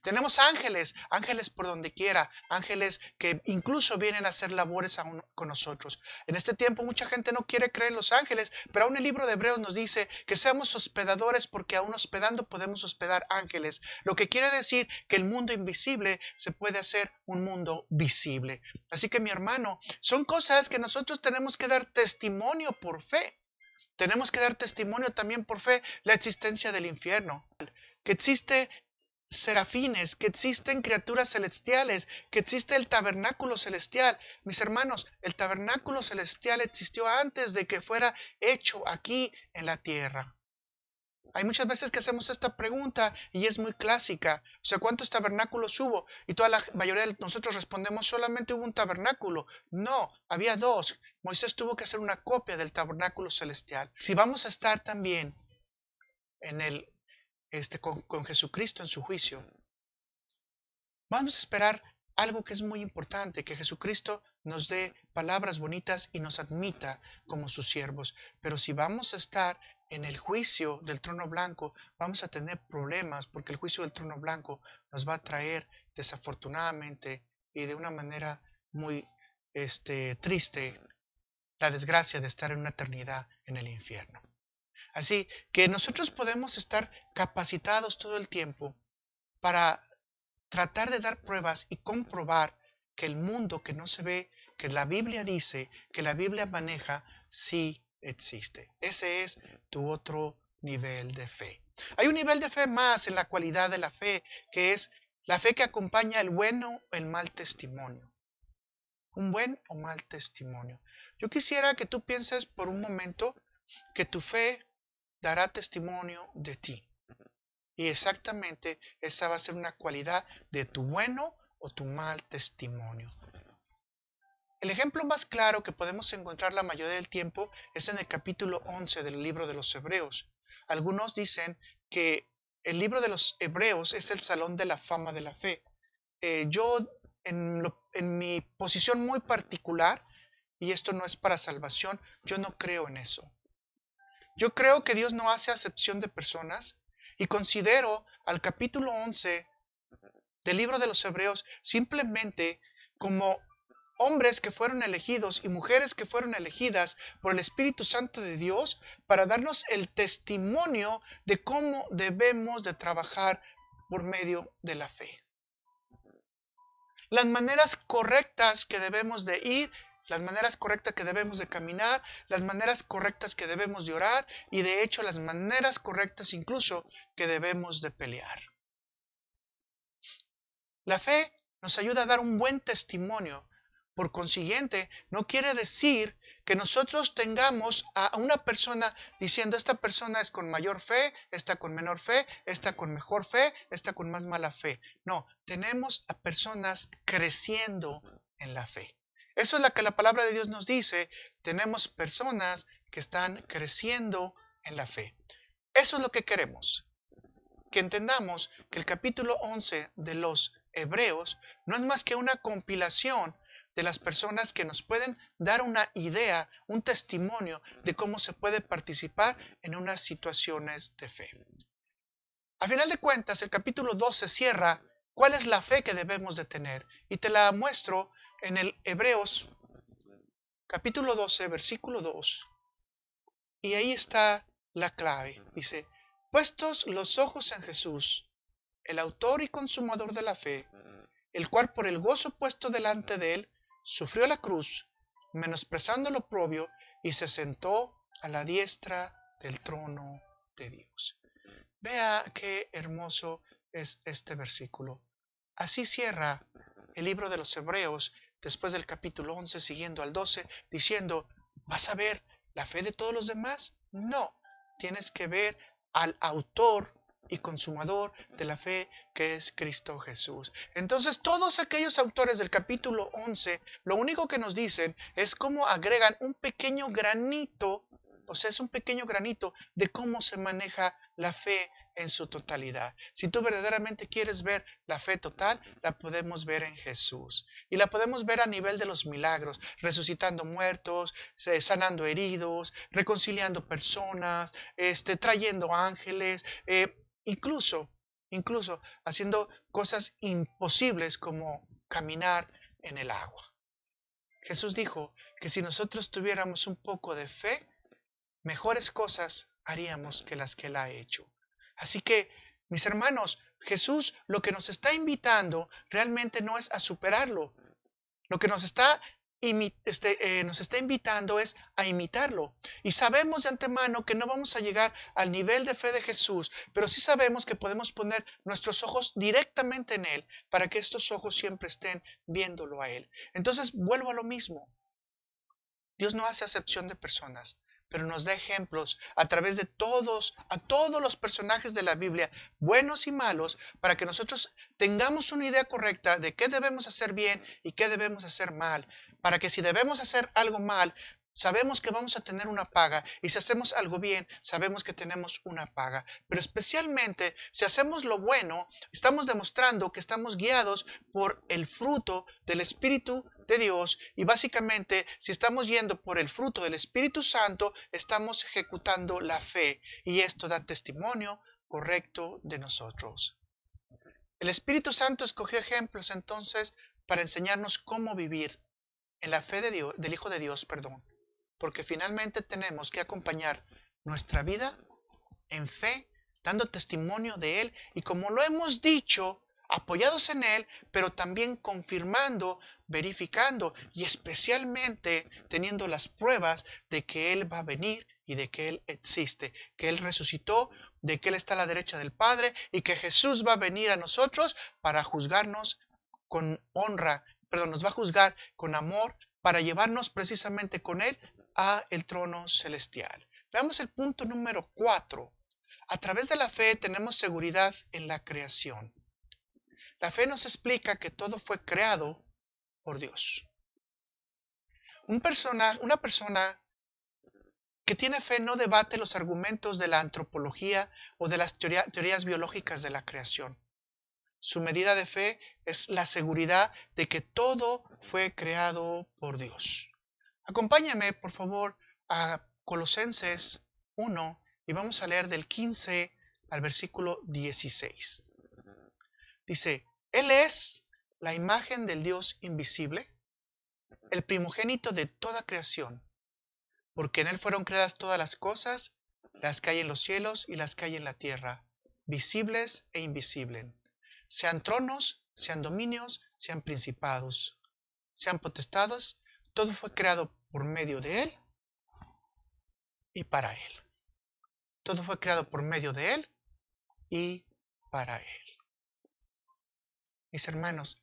Tenemos ángeles, ángeles por donde quiera, ángeles que incluso vienen a hacer labores aún con nosotros. En este tiempo mucha gente no quiere creer en los ángeles, pero aún el libro de Hebreos nos dice que seamos hospedadores porque aún hospedando podemos hospedar ángeles. Lo que quiere decir que el mundo invisible se puede hacer un mundo visible. Así que mi hermano, son cosas que nosotros tenemos que dar testimonio por fe. Tenemos que dar testimonio también por fe la existencia del infierno, que existe serafines, que existen criaturas celestiales, que existe el tabernáculo celestial. Mis hermanos, el tabernáculo celestial existió antes de que fuera hecho aquí en la tierra. Hay muchas veces que hacemos esta pregunta y es muy clásica. O sea, ¿cuántos tabernáculos hubo? Y toda la mayoría de nosotros respondemos, solamente hubo un tabernáculo. No, había dos. Moisés tuvo que hacer una copia del tabernáculo celestial. Si vamos a estar también en el con Jesucristo en su juicio, vamos a esperar algo que es muy importante, que Jesucristo nos dé palabras bonitas y nos admita como sus siervos. Pero si vamos a estar en el juicio del trono blanco, vamos a tener problemas porque el juicio del trono blanco nos va a traer desafortunadamente y de una manera muy triste la desgracia de estar en una eternidad en el infierno. Así que nosotros podemos estar capacitados todo el tiempo para tratar de dar pruebas y comprobar que el mundo que no se ve, que la Biblia dice, que la Biblia maneja, sí existe. Ese es tu otro nivel de fe. Hay un nivel de fe más en la cualidad de la fe, que es la fe que acompaña el bueno o el mal testimonio. Un buen o mal testimonio. Yo quisiera que tú pienses por un momento que tu fe dará testimonio de ti. Y exactamente esa va a ser una cualidad de tu bueno o tu mal testimonio. El ejemplo más claro que podemos encontrar la mayoría del tiempo es en el capítulo 11 del libro de los Hebreos. Algunos dicen que el libro de los Hebreos es el salón de la fama de la fe. Yo, en mi posición muy particular, y esto no es para salvación, yo no creo en eso. Yo creo que Dios no hace acepción de personas y considero al capítulo 11 del libro de los Hebreos simplemente como hombres que fueron elegidos y mujeres que fueron elegidas por el Espíritu Santo de Dios para darnos el testimonio de cómo debemos de trabajar por medio de la fe. Las maneras correctas que debemos de ir, las maneras correctas que debemos de caminar, las maneras correctas que debemos de orar y de hecho las maneras correctas incluso que debemos de pelear. La fe nos ayuda a dar un buen testimonio. Por consiguiente, no quiere decir que nosotros tengamos a una persona diciendo esta persona es con mayor fe, esta con menor fe, esta con mejor fe, esta con más mala fe. No, tenemos a personas creciendo en la fe. Eso es lo que la palabra de Dios nos dice. Tenemos personas que están creciendo en la fe. Eso es lo que queremos. Que entendamos que el capítulo 11 de los Hebreos no es más que una compilación de las personas que nos pueden dar una idea, un testimonio de cómo se puede participar en unas situaciones de fe. A final de cuentas, el capítulo 12 cierra cuál es la fe que debemos de tener. Y te la muestro en el Hebreos, capítulo 12, versículo 2. Y ahí está la clave. Dice, puestos los ojos en Jesús, el autor y consumador de la fe, el cual por el gozo puesto delante de él, sufrió la cruz, menosprezando lo oprobio, y se sentó a la diestra del trono de Dios. Vea qué hermoso es este versículo. Así cierra el libro de los Hebreos, después del capítulo 11, siguiendo al 12, diciendo, ¿vas a ver la fe de todos los demás? No, tienes que ver al autor y consumador de la fe, que es Cristo Jesús. Entonces, todos aquellos autores del capítulo 11, lo único que nos dicen es cómo agregan un pequeño granito, o sea, es un pequeño granito de cómo se maneja la fe en su totalidad. Si tú verdaderamente quieres ver la fe total, la podemos ver en Jesús. Y la podemos ver a nivel de los milagros, resucitando muertos, sanando heridos, reconciliando personas, trayendo ángeles, incluso haciendo cosas imposibles como caminar en el agua. Jesús dijo que si nosotros tuviéramos un poco de fe, mejores cosas haríamos que las que Él ha hecho. Así que, mis hermanos, Jesús lo que nos está invitando realmente no es a superarlo. Lo que nos está invitando es a imitarlo. Y sabemos de antemano que no vamos a llegar al nivel de fe de Jesús, pero sí sabemos que podemos poner nuestros ojos directamente en Él para que estos ojos siempre estén viéndolo a Él. Entonces, vuelvo a lo mismo. Dios no hace acepción de personas, pero nos da ejemplos a través de todos los personajes de la Biblia, buenos y malos, para que nosotros tengamos una idea correcta de qué debemos hacer bien y qué debemos hacer mal, para que si debemos hacer algo mal, sabemos que vamos a tener una paga, y si hacemos algo bien, sabemos que tenemos una paga. Pero especialmente si hacemos lo bueno, estamos demostrando que estamos guiados por el fruto del Espíritu de Dios, y básicamente si estamos yendo por el fruto del Espíritu Santo, estamos ejecutando la fe, y esto da testimonio correcto de nosotros. El Espíritu Santo escogió ejemplos entonces para enseñarnos cómo vivir en la fe de Dios, del Hijo de Dios, porque finalmente tenemos que acompañar nuestra vida en fe, dando testimonio de Él, y como lo hemos dicho, apoyados en Él, pero también confirmando, verificando y especialmente teniendo las pruebas de que Él va a venir y de que Él existe, que Él resucitó, de que Él está a la derecha del Padre y que Jesús va a venir a nosotros para juzgarnos con honra, nos va a juzgar con amor para llevarnos precisamente con Él a el trono celestial. Veamos el punto número 4. A través de la fe tenemos seguridad en la creación. La fe nos explica que todo fue creado por Dios. Una persona que tiene fe no debate los argumentos de la antropología o de las teorías biológicas de la creación. Su medida de fe es la seguridad de que todo fue creado por Dios. Acompáñame, por favor, a Colosenses 1 y vamos a leer del 15 al versículo 16. Dice, Él es la imagen del Dios invisible, el primogénito de toda creación, porque en Él fueron creadas todas las cosas, las que hay en los cielos y las que hay en la tierra, visibles e invisibles, sean tronos, sean dominios, sean principados, sean potestades, todo fue creado por medio de Él y para Él. Todo fue creado por medio de Él y para Él. Mis hermanos,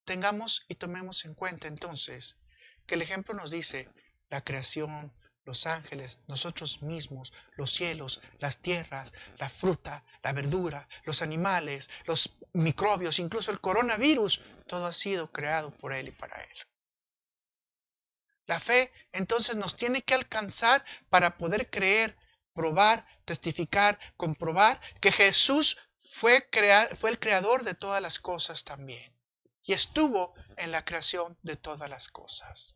tengamos y tomemos en cuenta entonces que el ejemplo nos dice la creación, los ángeles, nosotros mismos, los cielos, las tierras, la fruta, la verdura, los animales, los microbios, incluso el coronavirus, todo ha sido creado por Él y para Él. La fe entonces nos tiene que alcanzar para poder creer, probar, testificar, comprobar que Jesús fue el creador de todas las cosas también. Y estuvo en la creación de todas las cosas.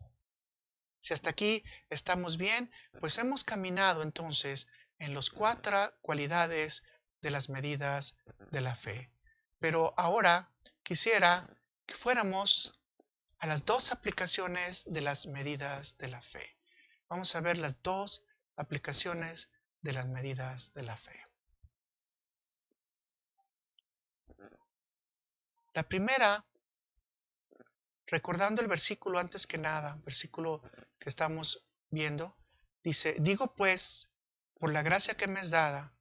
Si hasta aquí estamos bien, pues hemos caminado entonces en las 4 cualidades de las medidas de la fe. Pero ahora quisiera que fuéramos a las 2 aplicaciones de las medidas de la fe. Vamos a ver las 2 aplicaciones de las medidas de la fe. La primera, recordando el versículo antes que nada, versículo que estamos viendo, dice, digo pues, por la gracia que me es dada,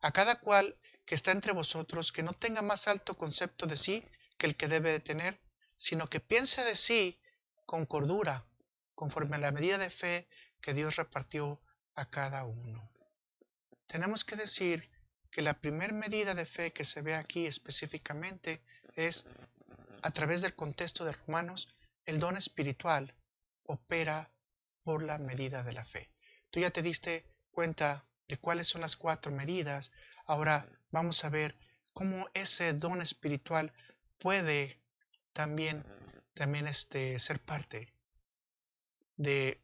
a cada cual que está entre vosotros, que no tenga más alto concepto de sí que el que debe de tener, sino que piense de sí con cordura, conforme a la medida de fe que Dios repartió a cada uno. Tenemos que decir que la primera medida de fe que se ve aquí específicamente es, a través del contexto de Romanos, el don espiritual opera por la medida de la fe. Tú ya te diste cuenta de cuáles son las 4 medidas. Ahora vamos a ver cómo ese don espiritual puede también ser parte de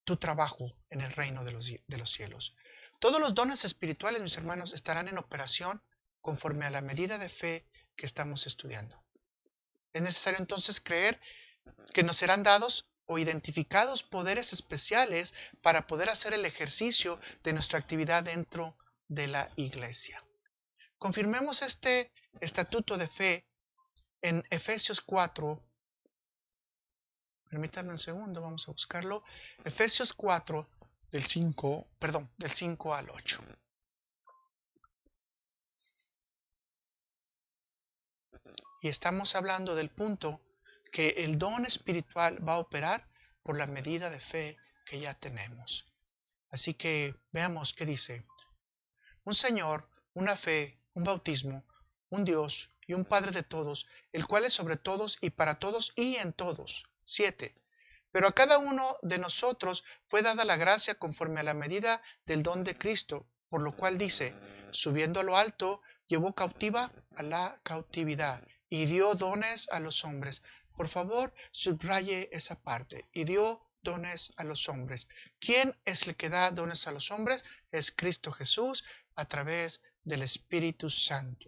tu trabajo en el reino de los cielos. Todos los dones espirituales, mis hermanos, estarán en operación conforme a la medida de fe que estamos estudiando. Es necesario entonces creer que nos serán dados o identificados poderes especiales para poder hacer el ejercicio de nuestra actividad dentro de la iglesia. Confirmemos este estatuto de fe en Efesios 4. Permítanme un segundo, vamos a buscarlo. Efesios 4, del 5 al 8. Y estamos hablando del punto que el don espiritual va a operar por la medida de fe que ya tenemos. Así que veamos qué dice. Un Señor, una fe, un bautismo, un Dios y un Padre de todos, el cual es sobre todos y para todos y en todos. 7. Pero a cada uno de nosotros fue dada la gracia conforme a la medida del don de Cristo, por lo cual dice, subiendo a lo alto, llevó cautiva a la cautividad y dio dones a los hombres. Por favor, subraye esa parte. Y dio dones a los hombres. ¿Quién es el que da dones a los hombres? Es Cristo Jesús a través del Espíritu Santo.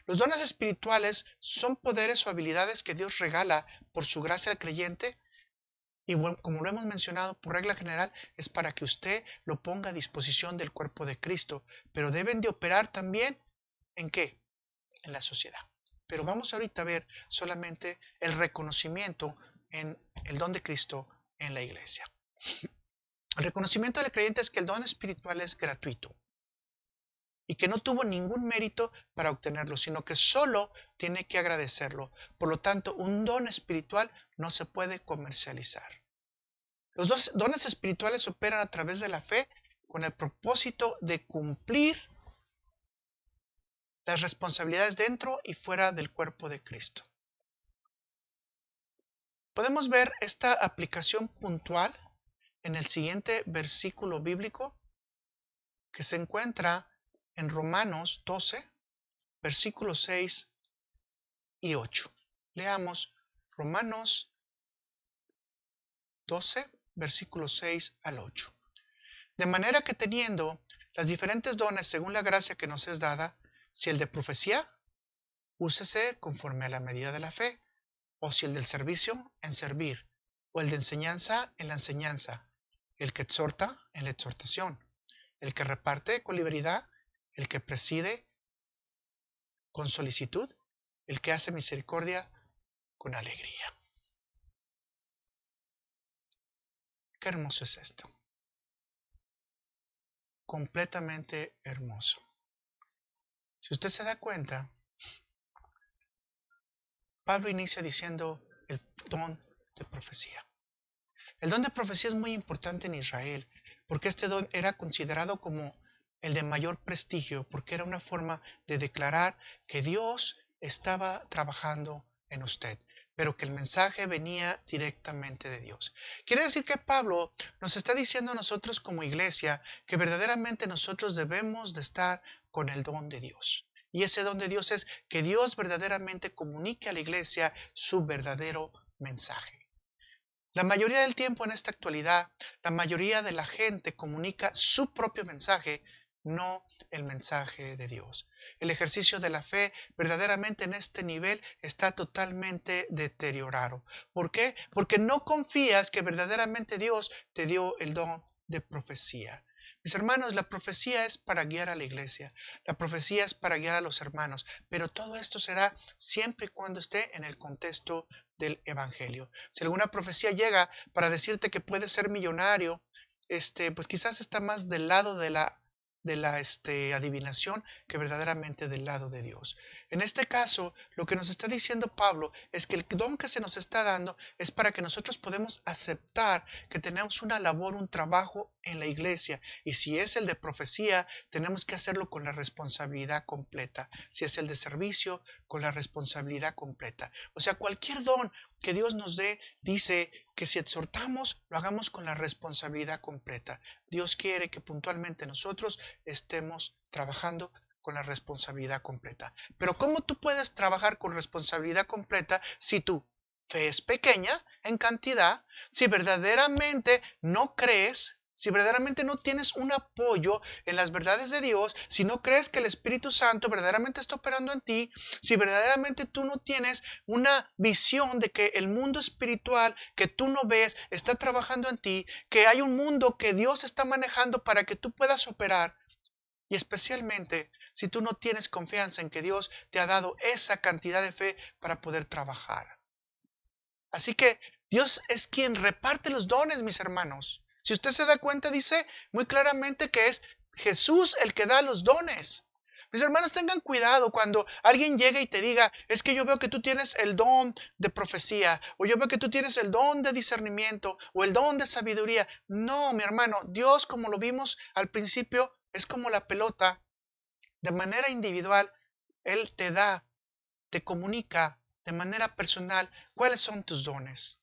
Los dones espirituales son poderes o habilidades que Dios regala por su gracia al creyente. Y bueno, como lo hemos mencionado, por regla general, es para que usted lo ponga a disposición del cuerpo de Cristo. Pero deben de operar también, ¿en qué? En la sociedad. Pero vamos ahorita a ver solamente el reconocimiento en el don de Cristo en la iglesia. El reconocimiento del creyente es que el don espiritual es gratuito y que no tuvo ningún mérito para obtenerlo, sino que solo tiene que agradecerlo. Por lo tanto, un don espiritual no se puede comercializar. Los dos dones espirituales operan a través de la fe con el propósito de cumplir las responsabilidades dentro y fuera del cuerpo de Cristo. Podemos ver esta aplicación puntual en el siguiente versículo bíblico que se encuentra en Romanos 12, versículos 6 y 8. Leamos Romanos 12, versículos 6 al 8. De manera que teniendo las diferentes dones según la gracia que nos es dada, si el de profecía, úsese conforme a la medida de la fe, o si el del servicio, en servir, o el de enseñanza, en la enseñanza, el que exhorta, en la exhortación, el que reparte con liberalidad, el que preside con solicitud, el que hace misericordia con alegría. Qué hermoso es esto. Completamente hermoso. Si usted se da cuenta, Pablo inicia diciendo el don de profecía. El don de profecía es muy importante en Israel, porque este don era considerado como el de mayor prestigio, porque era una forma de declarar que Dios estaba trabajando en usted, pero que el mensaje venía directamente de Dios. Quiere decir que Pablo nos está diciendo a nosotros como iglesia que verdaderamente nosotros debemos de estar con el don de Dios. Y ese don de Dios es que Dios verdaderamente comunique a la iglesia su verdadero mensaje. La mayoría del tiempo en esta actualidad, la mayoría de la gente comunica su propio mensaje, no el mensaje de Dios. El ejercicio de la fe verdaderamente en este nivel está totalmente deteriorado. ¿Por qué? Porque no confías que verdaderamente Dios te dio el don de profecía. Mis hermanos, la profecía es para guiar a la iglesia, la profecía es para guiar a los hermanos, pero todo esto será siempre y cuando esté en el contexto del evangelio. Si alguna profecía llega para decirte que puedes ser millonario, pues quizás está más del lado de la adivinación que verdaderamente del lado de Dios. En este caso, lo que nos está diciendo Pablo es que el don que se nos está dando es para que nosotros podamos aceptar que tenemos una labor, un trabajo en la iglesia. Y si es el de profecía, tenemos que hacerlo con la responsabilidad completa. Si es el de servicio, con la responsabilidad completa. O sea, cualquier don que Dios nos dé, dice que si exhortamos, lo hagamos con la responsabilidad completa. Dios quiere que puntualmente nosotros estemos trabajando con la responsabilidad completa. Pero ¿cómo tú puedes trabajar con responsabilidad completa si tu fe es pequeña en cantidad, si verdaderamente no crees, si verdaderamente no tienes un apoyo en las verdades de Dios, si no crees que el Espíritu Santo verdaderamente está operando en ti, si verdaderamente tú no tienes una visión de que el mundo espiritual que tú no ves está trabajando en ti, que hay un mundo que Dios está manejando para que tú puedas operar, y especialmente si tú no tienes confianza en que Dios te ha dado esa cantidad de fe para poder trabajar. Así que Dios es quien reparte los dones, mis hermanos. Si usted se da cuenta, dice muy claramente que es Jesús el que da los dones. Mis hermanos, tengan cuidado cuando alguien llega y te diga, es que yo veo que tú tienes el don de profecía, o yo veo que tú tienes el don de discernimiento, o el don de sabiduría. No, mi hermano, Dios, como lo vimos al principio, es como la pelota. De manera individual, Él te da, te comunica de manera personal cuáles son tus dones.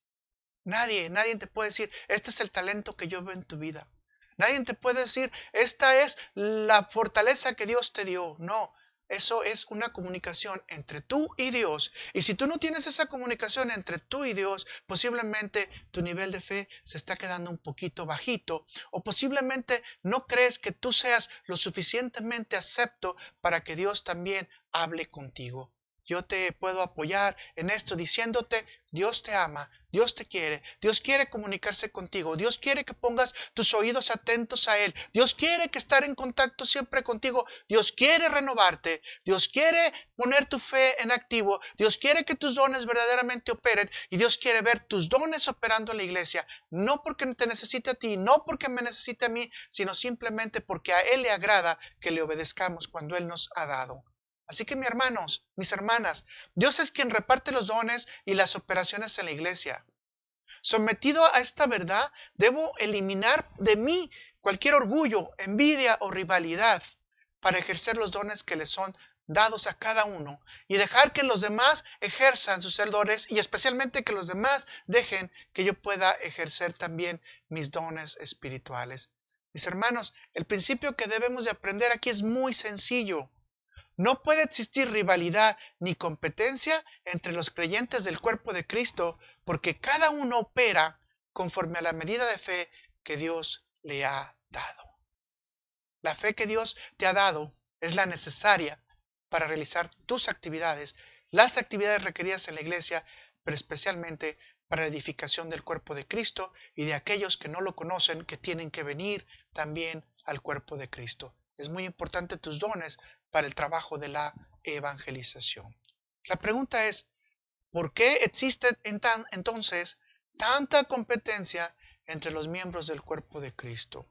Nadie te puede decir, este es el talento que yo veo en tu vida. Nadie te puede decir, esta es la fortaleza que Dios te dio. No, eso es una comunicación entre tú y Dios. Y si tú no tienes esa comunicación entre tú y Dios, posiblemente tu nivel de fe se está quedando un poquito bajito. O posiblemente no crees que tú seas lo suficientemente acepto para que Dios también hable contigo. Yo te puedo apoyar en esto diciéndote, Dios te ama, Dios te quiere, Dios quiere comunicarse contigo, Dios quiere que pongas tus oídos atentos a Él, Dios quiere que estar en contacto siempre contigo, Dios quiere renovarte, Dios quiere poner tu fe en activo, Dios quiere que tus dones verdaderamente operen y Dios quiere ver tus dones operando en la iglesia, no porque te necesite a ti, no porque me necesite a mí, sino simplemente porque a Él le agrada que le obedezcamos cuando Él nos ha dado. Así que mis hermanos, mis hermanas, Dios es quien reparte los dones y las operaciones en la iglesia. Sometido a esta verdad, debo eliminar de mí cualquier orgullo, envidia o rivalidad para ejercer los dones que le son dados a cada uno y dejar que los demás ejerzan sus dones y especialmente que los demás dejen que yo pueda ejercer también mis dones espirituales. Mis hermanos, el principio que debemos de aprender aquí es muy sencillo. No puede existir rivalidad ni competencia entre los creyentes del cuerpo de Cristo, porque cada uno opera conforme a la medida de fe que Dios le ha dado. La fe que Dios te ha dado es la necesaria para realizar tus actividades, las actividades requeridas en la iglesia, pero especialmente para la edificación del cuerpo de Cristo y de aquellos que no lo conocen, que tienen que venir también al cuerpo de Cristo. Es muy importante tus dones para el trabajo de la evangelización. La pregunta es, ¿por qué existe entonces tanta competencia entre los miembros del cuerpo de Cristo?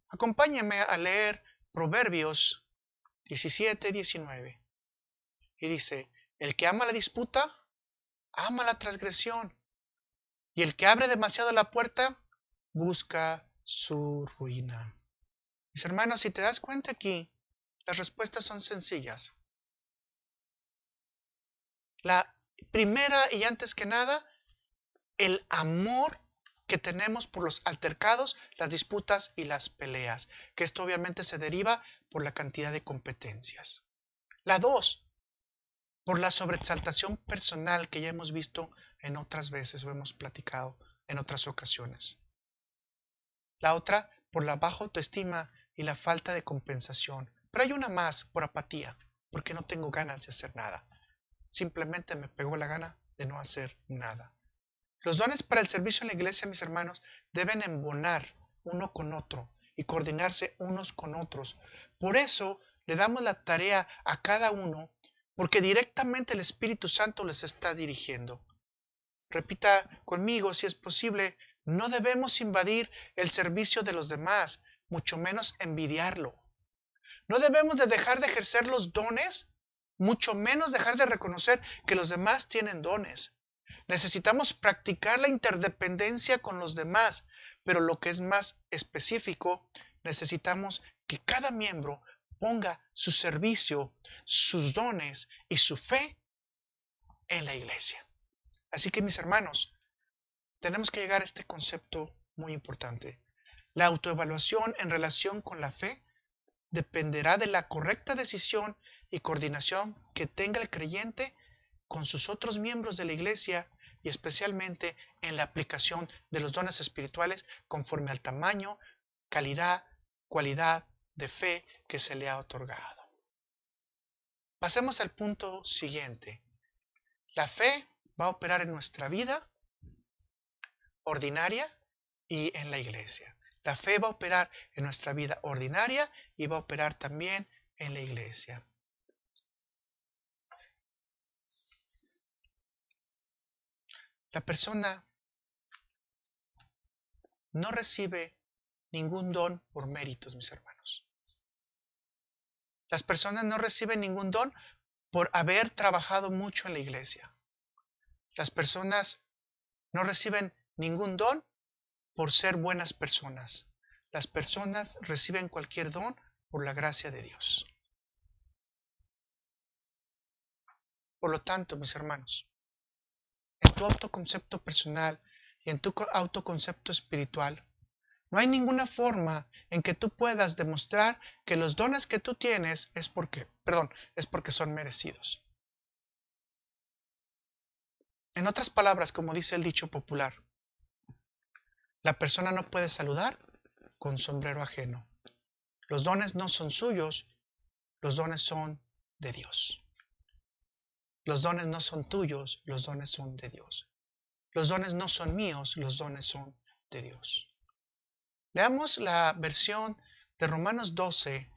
Acompáñenme a leer Proverbios 17-19. Y dice, el que ama la disputa, ama la transgresión. Y el que abre demasiado la puerta, busca su ruina. Mis hermanos, si te das cuenta aquí, las respuestas son sencillas. La primera y antes que nada, el amor que tenemos por los altercados, las disputas y las peleas, que esto obviamente se deriva por la cantidad de competencias. La dos, por la sobreexaltación personal que ya hemos visto en otras veces o hemos platicado en otras ocasiones. La otra, por la baja autoestima y la falta de compensación. Pero hay una más, por apatía, porque no tengo ganas de hacer nada. Simplemente me pegó la gana de no hacer nada. Los dones para el servicio en la iglesia, mis hermanos, deben embonar uno con otro y coordinarse unos con otros. Por eso le damos la tarea a cada uno, porque directamente el Espíritu Santo les está dirigiendo. Repita conmigo, si es posible, no debemos invadir el servicio de los demás, mucho menos envidiarlo. No debemos de dejar de ejercer los dones mucho menos dejar de reconocer que los demás tienen dones. Necesitamos practicar la interdependencia con los demás, pero lo que es más específico, necesitamos que cada miembro ponga su servicio, sus dones y su fe en la iglesia. Así que, mis hermanos, tenemos que llegar a este concepto muy importante. La autoevaluación en relación con la fe dependerá de la correcta decisión y coordinación que tenga el creyente con sus otros miembros de la iglesia y especialmente en la aplicación de los dones espirituales conforme al tamaño, calidad, cualidad de fe que se le ha otorgado. Pasemos al punto siguiente. La fe va a operar en nuestra vida ordinaria y en la iglesia. La fe va a operar en nuestra vida ordinaria y va a operar también en la iglesia. La persona no recibe ningún don por méritos, mis hermanos. Las personas no reciben ningún don por haber trabajado mucho en la iglesia. Las personas no reciben ningún don por ser buenas personas. Las personas reciben cualquier don por la gracia de Dios. Por lo tanto, mis hermanos, en tu autoconcepto personal y en tu autoconcepto espiritual, no hay ninguna forma en que tú puedas demostrar que los dones que tú tienes es porque son merecidos. En otras palabras, como dice el dicho popular, la persona no puede saludar con sombrero ajeno. Los dones no son suyos, los dones son de Dios. Los dones no son tuyos, los dones son de Dios. Los dones no son míos, los dones son de Dios. Leamos la versión de Romanos 12,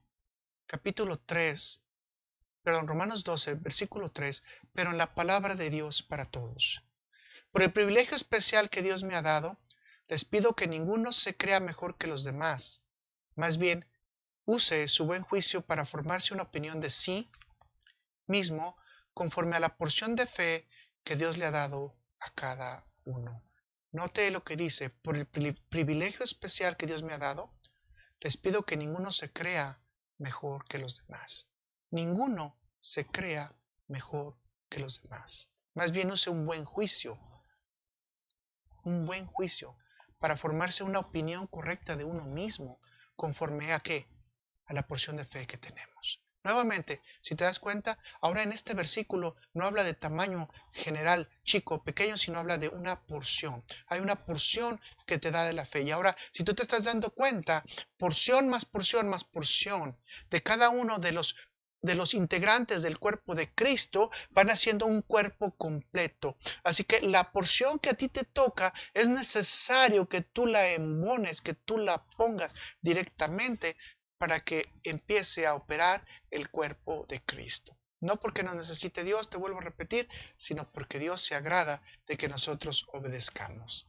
Romanos 12, versículo 3, pero en la palabra de Dios para todos. Por el privilegio especial que Dios me ha dado, les pido que ninguno se crea mejor que los demás. Más bien, use su buen juicio para formarse una opinión de sí mismo conforme a la porción de fe que Dios le ha dado a cada uno. Note lo que dice, por el privilegio especial que Dios me ha dado, les pido que ninguno se crea mejor que los demás. Ninguno se crea mejor que los demás. Más bien use un buen juicio para formarse una opinión correcta de uno mismo, conforme a ¿qué? A la porción de fe que tenemos. Nuevamente, si te das cuenta, ahora en este versículo no habla de tamaño general, chico, pequeño, sino habla de una porción. Hay una porción que te da de la fe. Y ahora, si tú te estás dando cuenta, porción más porción más porción de cada uno de los integrantes del cuerpo de Cristo van haciendo un cuerpo completo. Así que la porción que a ti te toca es necesario que tú la embones, que tú la pongas directamente para que empiece a operar el cuerpo de Cristo. No porque nos necesite Dios, te vuelvo a repetir, sino porque Dios se agrada de que nosotros obedezcamos.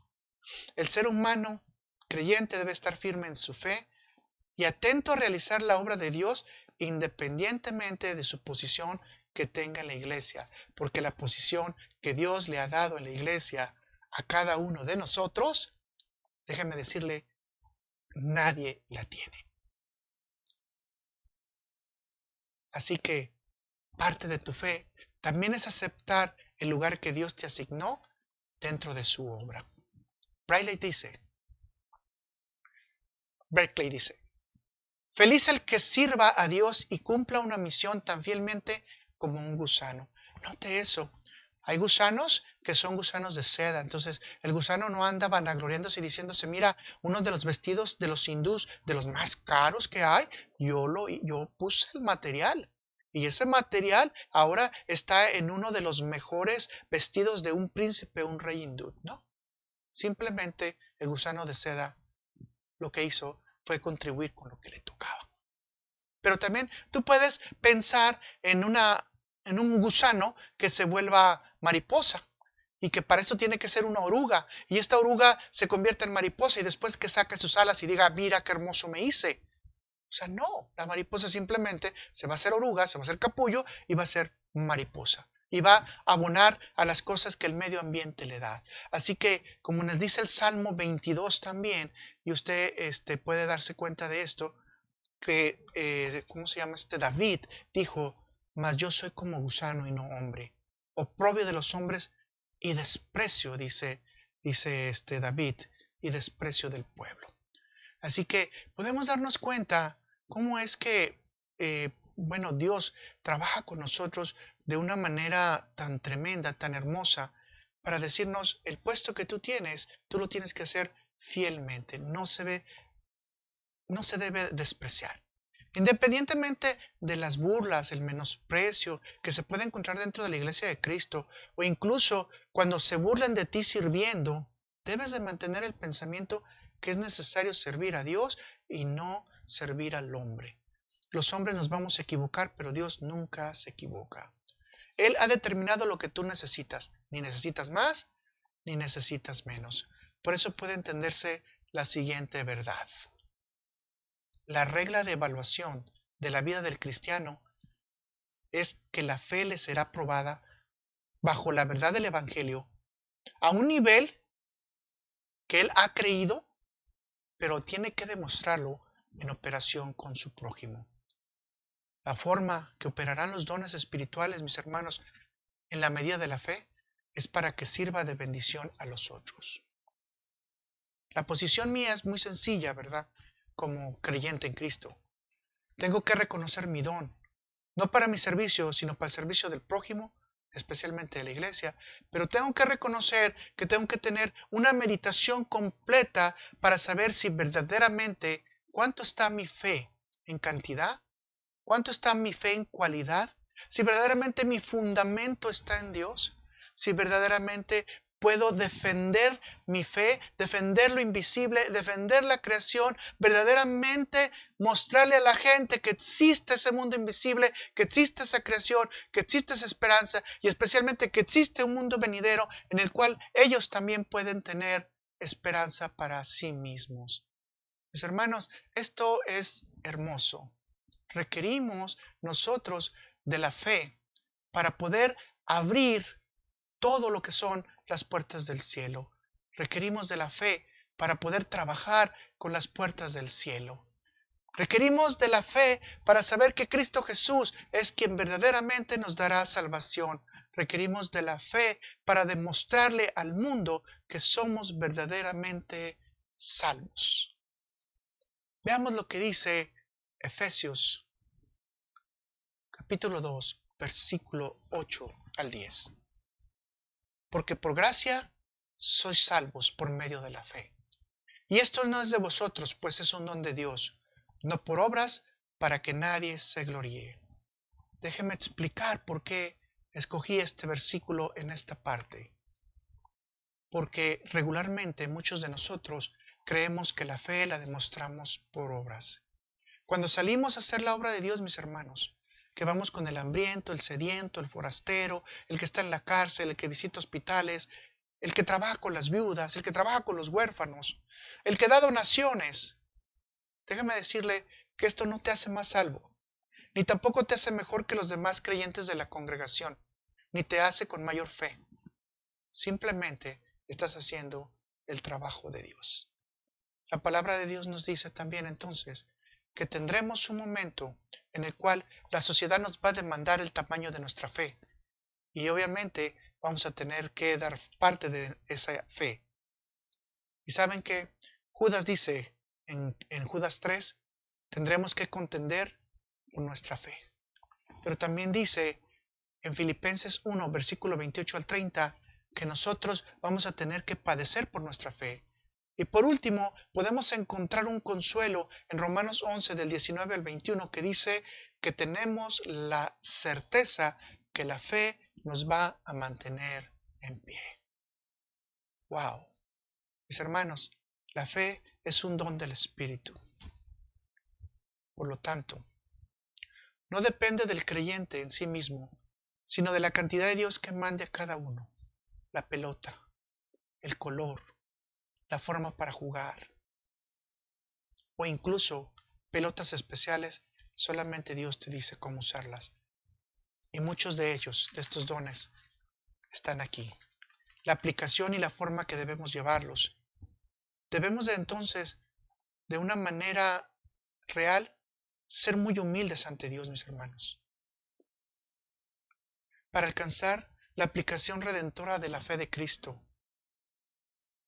El ser humano creyente debe estar firme en su fe y atento a realizar la obra de Dios independientemente de su posición que tenga en la iglesia, porque la posición que Dios le ha dado en la iglesia a cada uno de nosotros, déjeme decirle, nadie la tiene. Así que parte de tu fe también es aceptar el lugar que Dios te asignó dentro de su obra. Berkeley dice, feliz el que sirva a Dios y cumpla una misión tan fielmente como un gusano. Note eso. Hay gusanos que son gusanos de seda. Entonces, el gusano no anda vanagloriándose y diciéndose, mira, uno de los vestidos de los hindús, de los más caros que hay, yo puse el material. Y ese material ahora está en uno de los mejores vestidos de un príncipe, un rey hindú. No. Simplemente el gusano de seda lo que hizo fue contribuir con lo que le tocaba. Pero también tú puedes pensar en un gusano que se vuelva mariposa y que para eso tiene que ser una oruga y esta oruga se convierte en mariposa y después que saque sus alas y diga, mira qué hermoso me hice. O sea, no, la mariposa simplemente se va a hacer oruga, se va a hacer capullo y va a ser mariposa. Y va a abonar a las cosas que el medio ambiente le da. Así que, como nos dice el Salmo 22 también, y usted puede darse cuenta de esto, que, ¿cómo se llama David dijo, mas yo soy como gusano y no hombre, oprobio de los hombres y desprecio, dice David, y desprecio del pueblo. Así que podemos darnos cuenta cómo es que, Dios trabaja con nosotros de una manera tan tremenda, tan hermosa, para decirnos, el puesto que tú tienes, tú lo tienes que hacer fielmente, no se debe despreciar. Independientemente de las burlas, el menosprecio que se puede encontrar dentro de la iglesia de Cristo, o incluso cuando se burlan de ti sirviendo, debes de mantener el pensamiento que es necesario servir a Dios y no servir al hombre. Los hombres nos vamos a equivocar, pero Dios nunca se equivoca. Él ha determinado lo que tú necesitas. Ni necesitas más, ni necesitas menos. Por eso puede entenderse la siguiente verdad. La regla de evaluación de la vida del cristiano es que la fe le será probada bajo la verdad del Evangelio a un nivel que él ha creído, pero tiene que demostrarlo en operación con su prójimo. La forma que operarán los dones espirituales, mis hermanos, en la medida de la fe, es para que sirva de bendición a los otros. La posición mía es muy sencilla, ¿verdad? Como creyente en Cristo. Tengo que reconocer mi don, no para mi servicio, sino para el servicio del prójimo, especialmente de la iglesia. Pero tengo que reconocer que tengo que tener una meditación completa para saber si verdaderamente cuánto está mi fe en cantidad, cuánto está mi fe en cualidad, si verdaderamente mi fundamento está en Dios, si verdaderamente puedo defender mi fe, defender lo invisible, defender la creación, verdaderamente mostrarle a la gente que existe ese mundo invisible, que existe esa creación, que existe esa esperanza y especialmente que existe un mundo venidero en el cual ellos también pueden tener esperanza para sí mismos. Mis hermanos, esto es hermoso. Requerimos nosotros de la fe para poder abrir todo lo que son las puertas del cielo. Requerimos de la fe para poder trabajar con las puertas del cielo. Requerimos de la fe para saber que Cristo Jesús es quien verdaderamente nos dará salvación. Requerimos de la fe para demostrarle al mundo que somos verdaderamente salvos. Veamos lo que dice Efesios capítulo 2, versículo 8 al 10. Porque por gracia sois salvos por medio de la fe. Y esto no es de vosotros, pues es un don de Dios, no por obras, para que nadie se gloríe. Déjeme explicar por qué escogí este versículo en esta parte. Porque regularmente muchos de nosotros creemos que la fe la demostramos por obras. Cuando salimos a hacer la obra de Dios, mis hermanos, que vamos con el hambriento, el sediento, el forastero, el que está en la cárcel, el que visita hospitales, el que trabaja con las viudas, el que trabaja con los huérfanos, el que da donaciones. Déjame decirle que esto no te hace más salvo, ni tampoco te hace mejor que los demás creyentes de la congregación, ni te hace con mayor fe. Simplemente estás haciendo el trabajo de Dios. La palabra de Dios nos dice también entonces que tendremos un momento en el cual la sociedad nos va a demandar el tamaño de nuestra fe. Y obviamente vamos a tener que dar parte de esa fe. Y saben que Judas dice en Judas 3, tendremos que contender por nuestra fe. Pero también dice en Filipenses 1, versículo 28 al 30, que nosotros vamos a tener que padecer por nuestra fe. Y por último, podemos encontrar un consuelo en Romanos 11, del 19 al 21, que dice que tenemos la certeza que la fe nos va a mantener en pie. ¡Wow! Mis hermanos, la fe es un don del Espíritu. Por lo tanto, no depende del creyente en sí mismo, sino de la cantidad de Dios que mande a cada uno. La pelota, el color, la forma para jugar, o incluso pelotas especiales, solamente Dios te dice cómo usarlas. Y muchos de ellos, de estos dones, están aquí. La aplicación y la forma que debemos llevarlos. Debemos de entonces, de una manera real, ser muy humildes ante Dios, mis hermanos, para alcanzar la aplicación redentora de la fe de Cristo,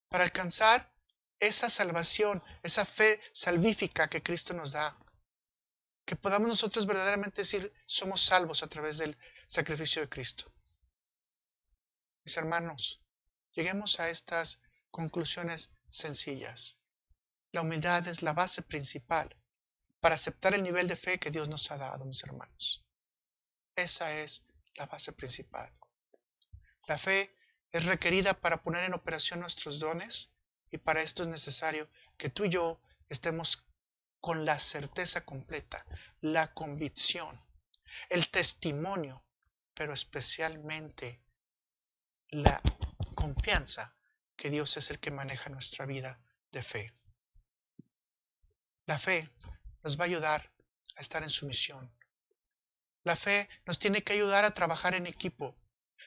para alcanzar esa salvación, esa fe salvífica que Cristo nos da, que podamos nosotros verdaderamente decir, somos salvos a través del sacrificio de Cristo. Mis hermanos, lleguemos a estas conclusiones sencillas. La humildad es la base principal para aceptar el nivel de fe que Dios nos ha dado, mis hermanos. Esa es la base principal. La fe es requerida para poner en operación nuestros dones y para esto es necesario que tú y yo estemos con la certeza completa, la convicción, el testimonio, pero especialmente la confianza que Dios es el que maneja nuestra vida de fe. La fe nos va a ayudar a estar en sumisión. La fe nos tiene que ayudar a trabajar en equipo.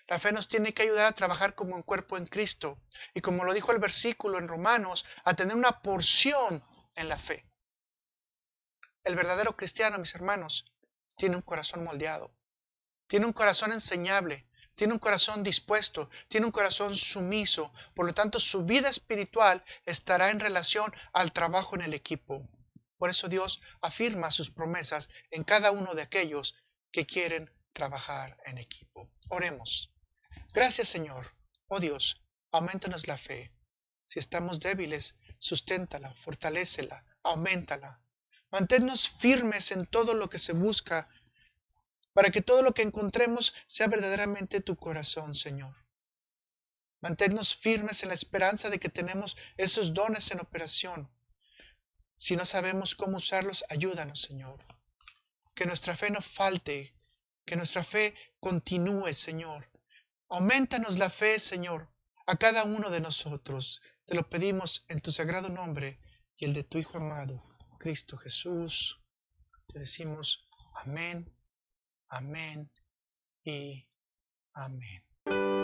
La fe nos tiene que ayudar a trabajar como un cuerpo en Cristo. Y como lo dijo el versículo en Romanos, a tener una porción en la fe. El verdadero cristiano, mis hermanos, tiene un corazón moldeado. Tiene un corazón enseñable. Tiene un corazón dispuesto. Tiene un corazón sumiso. Por lo tanto, su vida espiritual estará en relación al trabajo en el equipo. Por eso Dios afirma sus promesas en cada uno de aquellos que quieren trabajar en equipo. Oremos. Gracias, Señor. Oh Dios, aumentanos la fe. Si estamos débiles, susténtala, fortalécela, auméntala. Manténnos firmes en todo lo que se busca, para que todo lo que encontremos sea verdaderamente tu corazón, Señor. Manténnos firmes en la esperanza de que tenemos esos dones en operación. Si no sabemos cómo usarlos, ayúdanos, Señor. Que nuestra fe no falte, que nuestra fe continúe, Señor. Aumentanos la fe, Señor, a cada uno de nosotros. Te lo pedimos en tu sagrado nombre y el de tu Hijo amado, Cristo Jesús. Te decimos amén, amén y amén.